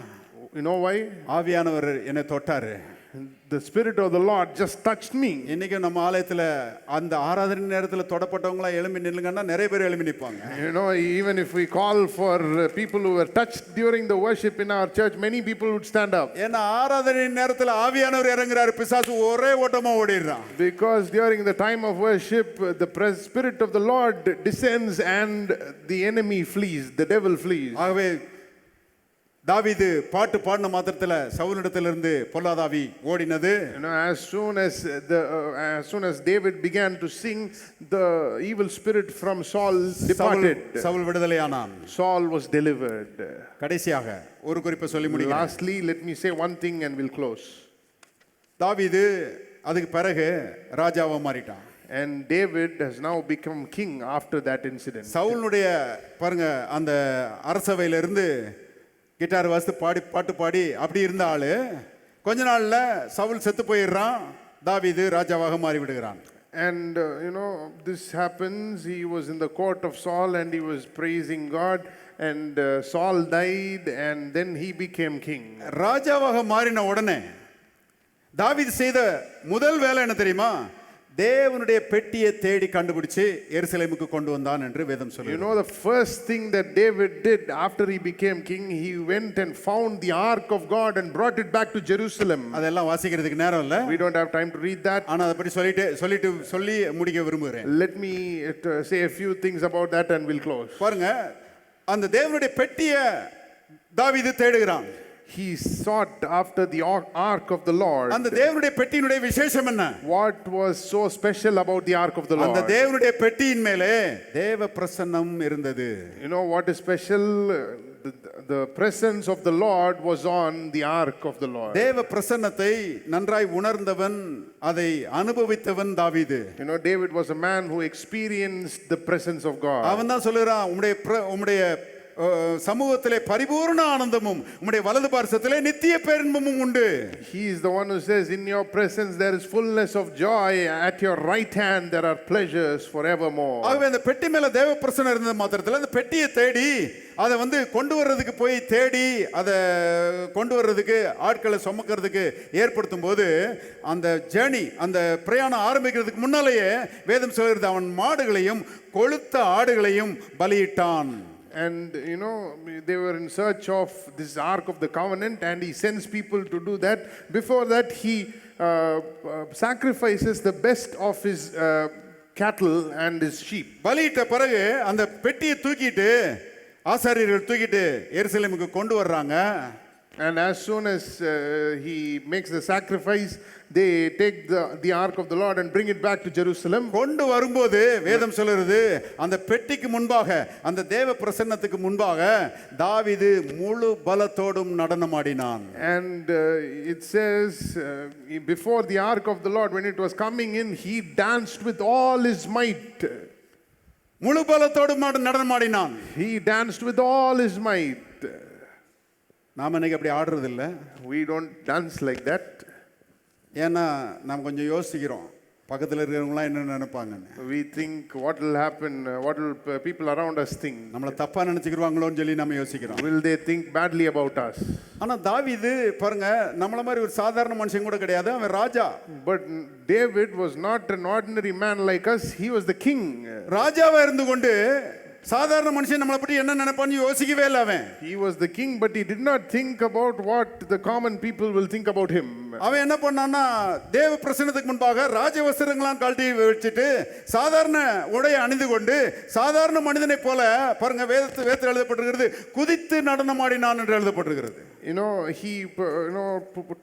You know why? ஆவியானவர் என்னை தொட்டாரு. The Spirit of the Lord just touched me. இன்னைக்கு நம்ம ஆலயத்துல அந்த ஆராதனை நேரத்துல தொடப்பட்டவங்களா எழும்பி நில்லுங்கன்னா நிறைய பேர் எழும்பி நிப்பாங்க. You know, even if we call for people who were touched during the worship in our church, many people would stand up. ஏன்னா ஆராதனை நேரத்துல ஆவியானவர் இறங்குறாரு, பிசாசு ஒரே ஓட்டமா ஓடிடுறான். Because during the time of worship, the Spirit of the Lord descends and the enemy flees, the devil flees. ஆகவே தாவீது பாட்டு பாடின மாத்திரத்துல சவுலிடத்திலிருந்து பொல்லாத ஆவி ஓடினது. You know, as soon as David began to sing, the evil spirit from Saul departed. Saul விடுதலையானான். Saul was delivered. கடைசியாக ஒரு குறிப்பை சொல்லி முடிக்கிறேன். Lastly, let me say one thing and we'll close. தாவீது அதுக்கு பிறகு ராஜாவா மாறிட்டான். And David has now become king after that incident. சவுலுடைய பாருங்க அந்த அரசவையில இருந்து கிட்டார் வாசித்து பாட்டு பாடி அப்படி இருந்த ஆளு கொஞ்ச நாள்ல சவுல் செத்து போயிடுறான், தாவீது ராஜாவாக மாறி விடுகிறான். And you know, this happens. He was in the court of Saul and he was praising God, and Saul died and then he became king. ராஜாவாக மாறின உடனே தாவீது செய்த முதல் வேலை என்ன தெரியுமா? தேவனுடைய பெட்டியை தேடி கண்டுபிடிச்சு எருசலேமுக்கு கொண்டு வந்தான் என்று வேதம் சொல்லுது. You know, the first thing that David did after he became king, he went and found the ark of God and brought it back to Jerusalem. அதெல்லாம் வாசிக்கிறதுக்கு நேரம் இல்ல. We don't have time to read that. ஆனா அத பத்தி சொல்லி முடிக்க விரும்புகிறேன். Let me say a few things about that and we'll close. பாருங்க, அந்த தேவனுடைய பெட்டியை தாவீது தேடுகிறான். He sought after the ark of the Lord. அந்த தேவனுடைய பெட்டியினுடைய விசேஷம் என்ன? What was so special about the ark of the Lord? அந்த தேவனுடைய பெட்டியின் மேலே தேவ பிரசன்னம் இருந்தது. You know what is special? The presence of the Lord was on the ark of the Lord. தேவ பிரசன்னத்தை நன்றாய் உணர்ந்தவன், அதை அனுபவித்தவன் தாவீது. You know, David was a man who experienced the presence of God. அவன் தான் சொல்லுறான், உம்முடைய சமூகத்திலே பரிபூர்ண ஆனந்தமும் உம்முடைய வலது பார்சத்திலே நித்திய பேரின்பமும் உண்டு. He is the one who says, in your presence there is fullness of joy, at your right hand there are pleasures forevermore. ஆகவே அந்த பெட்டி மேல தேவ பிரசன்னம் இருந்த மாத்திரத்தில் அந்த பெட்டியை தேடி அதை கொண்டு வர்றதுக்கு போய் தேடி அதை கொண்டு வர்றதுக்கு ஆட்களை சுமக்கிறதுக்கு ஏற்படுத்தும் போது அந்த ஜேர்னி, அந்த பிரயாணம் ஆரம்பிக்கிறதுக்கு முன்னாலேயே வேதம் சொல்கிறது, அவன் மாடுகளையும் கொழுத்த ஆடுகளையும் பலியிட்டான். And you know, they were in search of this Ark of the Covenant, and he sends people to do that. Before that, he sacrifices the best of his cattle and his sheep. பலியிட்ட பிறகு அந்த பெட்டியை தூக்கிட்டு ஆசாரியர்கள் தூக்கிட்டு எருசலேமுக்கு கொண்டு வர்றாங்க. And as soon as he makes the sacrifice, they take the ark of the Lord and bring it back to Jerusalem. கொண்டு வரும்போது வேதம் சொல்லுறது அந்த பெட்டிக்கு முன்பாக அந்த தேவ பிரசன்னத்துக்கு முன்பாக தாவீது முழு பலத்தோடும் நடனமாடினான். And it says before the ark of the Lord, when it was coming in, he danced with all his might. முழு பலத்தோடும் நடனமாடினான். He danced with all his might. நாம இன்னைக்கு அப்படி ஆடுறது இல்லை. We don't dance like that. ஏன்னா நாம் கொஞ்சம் யோசிக்கிறோம் பக்கத்தில் இருக்கிறவங்களாம் என்ன நினைப்பாங்கன்னு. We think what will happen, what will people around us think. நம்மளை தப்பா நினைச்சுக்கிடுவாங்களோன்னு சொல்லி நம்ம யோசிக்கிறோம். Will they think badly about us? ஆனா தாவீது பாருங்க நம்மள மாதிரி ஒரு சாதாரண மனுஷன் கூட கிடையாது, அவன் ராஜா. But David was not an ordinary man like us. He was the king. ராஜாவா இருந்து கொண்டு சாதாரண மனுஷன் நம்மளை பற்றி என்ன நினைப்பான்னு யோசிக்கவே இல்லை அவன். He was the king, but he did not think about what the common people will think about him. அவன் என்ன பண்ணான்னா தேவ பிரசன்னத்துக்கு முன்பாக ராஜ வஸ்திரங்களாம் கழட்டி வச்சுட்டு சாதாரண உடையை அணிந்து கொண்டு சாதாரண மனிதனை போல பாருங்க வேதத்தில் எழுதப்பட்டிருக்கிறது குதித்து நடனமாடினான் என்று எழுதப்பட்டிருக்கிறது. You know, he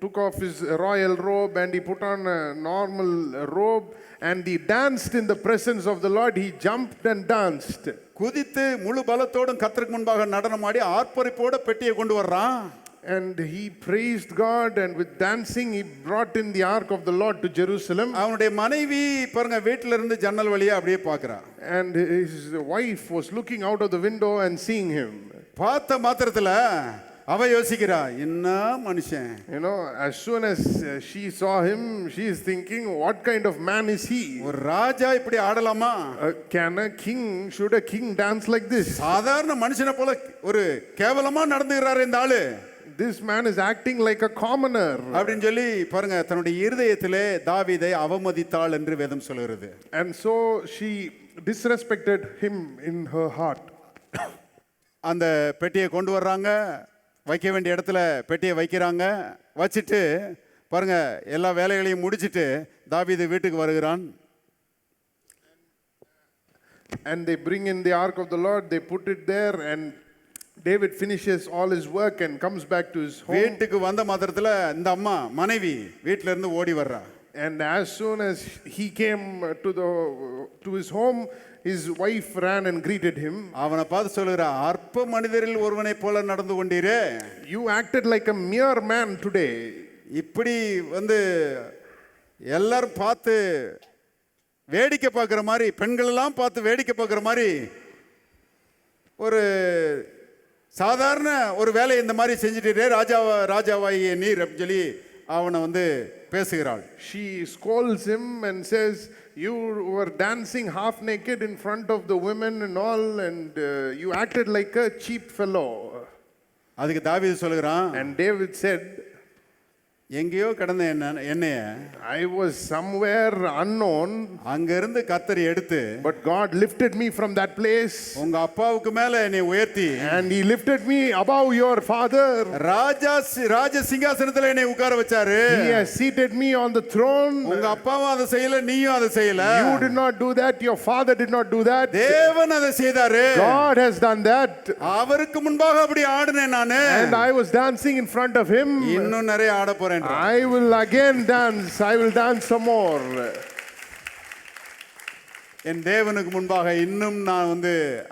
took off his royal robe and he put on a normal robe and he danced in the presence of the Lord. He jumped and danced. குதித்து முழு பலத்தோடும் கர்த்தருக்கு முன்பாக நடனமாடி ஆர்ப்பரிப்போட பெட்டியை கொண்டு வர்றான். And he praised God, and with dancing he brought in the ark of the Lord to Jerusalem. அவனுடைய மனைவி பாருங்க வீட்டில இருந்து ஜன்னல் வழியா அப்படியே பார்க்கறா. And his wife was looking out of the window and seeing him. பார்த்த மாத்திரத்துல அவ யோசிக்கிறா என்ன மனுஷன். You know, as soon as she saw him, she is thinking, what kind of man is he? ஒரு ராஜா இப்படி ஆடலாமா? Should a king dance like this? சாதாரண மனுஷனை போல ஒரு கேவலமா நடந்துக்கிறாரு இந்த ஆளு. This man is acting like a commoner. அப்படின்னு சொல்லி பாருங்க தன்னுடைய இருதயத்திலே தாவீதை அவமதித்தாள் என்று வேதம் சொல்கிறது. And so she disrespected him in her heart. அந்த பெட்டியை கொண்டு வர்றாங்க, வைக்க வேண்டிய இடத்துல பெட்டியை வைக்கிறாங்க, வச்சுட்டு பாருங்க எல்லா வேலைகளையும் முடிச்சிட்டு தாவீது வீட்டுக்கு வருகிறான். And they bring in the ark of the Lord, they put it there, and David finishes all his work and comes back to his home. வீட்டுக்கு வந்த மாத்திரத்துல இந்த அம்மா மனைவி வீட்ல இருந்து ஓடி வர்றா. And as soon as he came to his home, his wife ran and greeted him. அவனை பார்த்து சொல்லுறா, அற்ப மனிதரில் ஒருவனை போல நடந்து கொண்டீரே. You acted like a mere man today. இப்படி எல்லாரும் பார்த்து வேடிக்கை பார்க்குற மாதிரி, பெண்கள் எல்லாம் பார்த்து வேடிக்கை பார்க்குற மாதிரி ஒரு சாதாரண ஒரு வேலையை இந்த மாதிரி செஞ்சுட்டே ராஜாவாகிய நீர் அப்படின்னு சொல்லி அவனை பேசுகிறாள். She scolds him and says, you were dancing half naked in front of the women and all, and you acted like a cheap fellow. அதுக்கு தாவீது சொல்லுகிறான், And David said, எங்கேயோ கடந்த என்னைய I was somewhere unknown, அங்க இருந்து கர்த்தர் எடுத்து but God lifted me from that place. உங்க அப்பாவுக்கு மேல என்னை உயர்த்தி And he lifted me above your father. ராஜ சிங்காசனத்துல என்னை உட்கார வச்சாரு. He has seated me on the throne. உங்க அப்பாவும் அதை செய்யல, நீயும் அதை செய்யல. You did not do that, your father did not do that. தேவன் அதை செய்தாரு. God has done that. அவருக்கு முன்பாக அப்படி ஆடுனேன் நானு. And I was dancing in front of him. இன்னும் நிறைய ஆட போறேன். I will again dance. I will dance some more. என் தேவனுக்கு முன்பாக இன்னும் நான்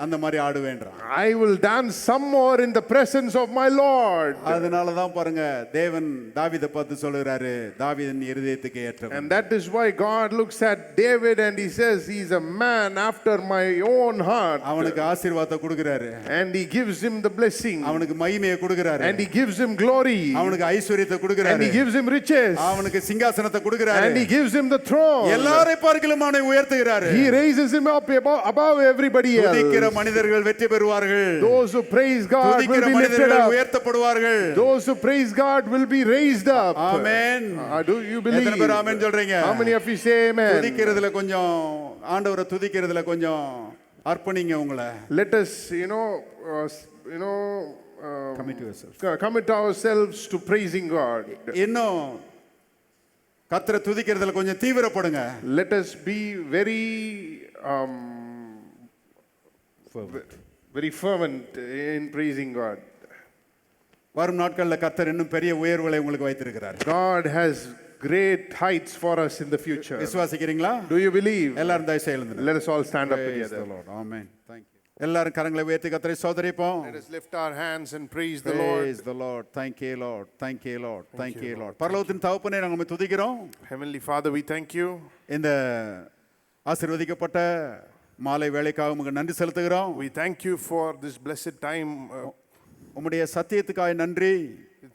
அந்த மாதிரி ஆடுவேன்றான். I will dance some more in the presence of my Lord. அதனால தான் பாருங்க தேவன் தாவீதை பார்த்து சொல்றாரு, தாவீதின் இருதயத்துக்கு ஏற்றவன். And that is why God looks at David and he says he is a man after my own heart. அவனுக்கு ஆசீர்வாதத்தை கொடுக்கிறாரு. And he gives him the blessing. அவனுக்கு மகிமையை கொடுக்கிறாரு. And he gives him glory. அவனுக்கு ஐஸ்வரியத்தை கொடுக்கிறாரு. And he gives him riches. அவனுக்கு சிங்காசனத்தை கொடுக்கிறாரு. And he gives him the throne. எல்லாரை பார்க்கிலும் அவனை உயர்த்துகிறாரு. He raises him up above everybody else. துதிக்கிற மனிதர்கள் வெற்றி பெறுவார்கள். Those who praise God will be lifted up. உயர்த்தப்படுவார்கள். Those who praise God will be raised up. Amen. Do you believe? எத்தனை பேர் ஆமென் சொல்றீங்க? How many of you say amen? துதிக்கிறதுல கொஞ்சம் ஆண்டவரை துதிக்கிறதுல கொஞ்சம் அர்ப்பணிங்க உங்களை. Let us, Commit yourself. commit ourselves to praising God. இன்னும் கர்த்தரை துதிக்கிறதுல கொஞ்சம் தீவிரப்படுங்க. Let us be very very fervent in praising God. வரும் நாட்களில் கர்த்தர் இன்னும் பெரிய உயர்வுகளை உங்களுக்கு வைத்திருக்கிறார். God has great heights for us in the future. விசுவாசிக்கிறீங்களா? Do you believe? எல்லாரும் தயவு செய்து எழுந்துருங்க. Let us all stand up Praise together. the Lord. Amen. Thank you. எல்லாரும் கரங்களை உயர்த்தி கர்த்தரை ஸ்தோத்திரிப்போம். Let us lift our hands and praise the Lord. Praise the Lord. Thank you, Lord. Thank you, Lord. Thank you, Lord. பரலோகத்தின் தகப்பனே நாங்கள் உம்மை துதிக்கிறோம். Heavenly Father, we thank you. இந்த ஆசீர்வதிக்கப்பட்ட மாலை வேளைக்காக உமக்கு நன்றி செலுத்துகிறோம். We thank you for this blessed time. உம்முடைய சத்தியத்துக்காக நன்றி.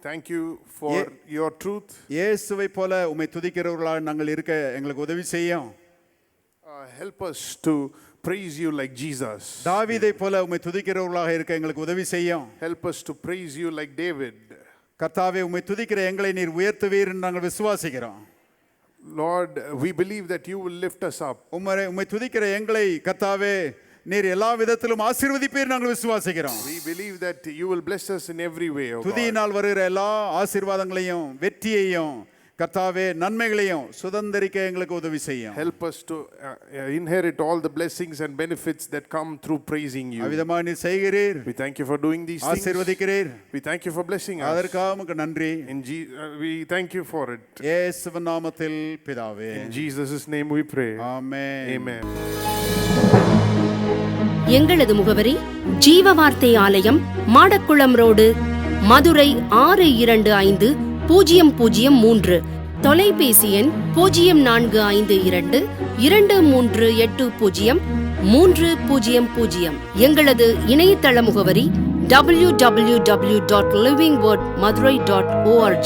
Thank you for your truth. இயேசுவை போல உம்மை துதிக்கிறவர்களாக நாங்கள் இருக்க எங்களுக்கு உதவி செய்யும். Help us to praise you like Jesus. தாவீதை போல உம்மை துதிக்கிறவர்களாக இருக்க எங்களுக்கு உதவி செய்யும். Help us to praise you like David. கர்த்தாவே உம்மை துதிக்கிற எங்களை நீர் உயர்த்துவீர் என்று நாங்கள் விசுவாசிக்கிறோம். Lord, we believe that you will lift us up. உம்மை துதிக்கிற எங்களை கர்த்தாவே நீர் எல்லா விதத்திலும் ஆசீர்வதிப்பீர் நாங்கள் விசுவாசிக்கிறோம். We believe that you will bless us in every way, O God. துதியினால் வருகிற எல்லா ஆசீர்வாதங்களையும் வெற்றியையும் கர்த்தாவே நன்மைகளையும் சுதந்தரிக்க எங்களுக்கு உதவி செய்யும். Help us to inherit all the blessings and benefits that come through praising you. அவ்விதமாக நீர் செய்கிறீர். We thank you for doing these things. ஆசீர்வதிக்கிறீர். We thank you for blessing us. அதற்காக உமக்கு நன்றி. We thank you for it. இயேசுவின் நாமத்தில் பிதாவே. In Jesus' name we pray. Amen. Amen. எங்களது முகவரி ஜீவ வார்த்தை ஆலயம், மாடக்குளம் ரோடு, மதுரை 625003. தொலைபேசி எண் 0422380300. எங்களது இணையதள முகவரி www.livingwordmadurai.org.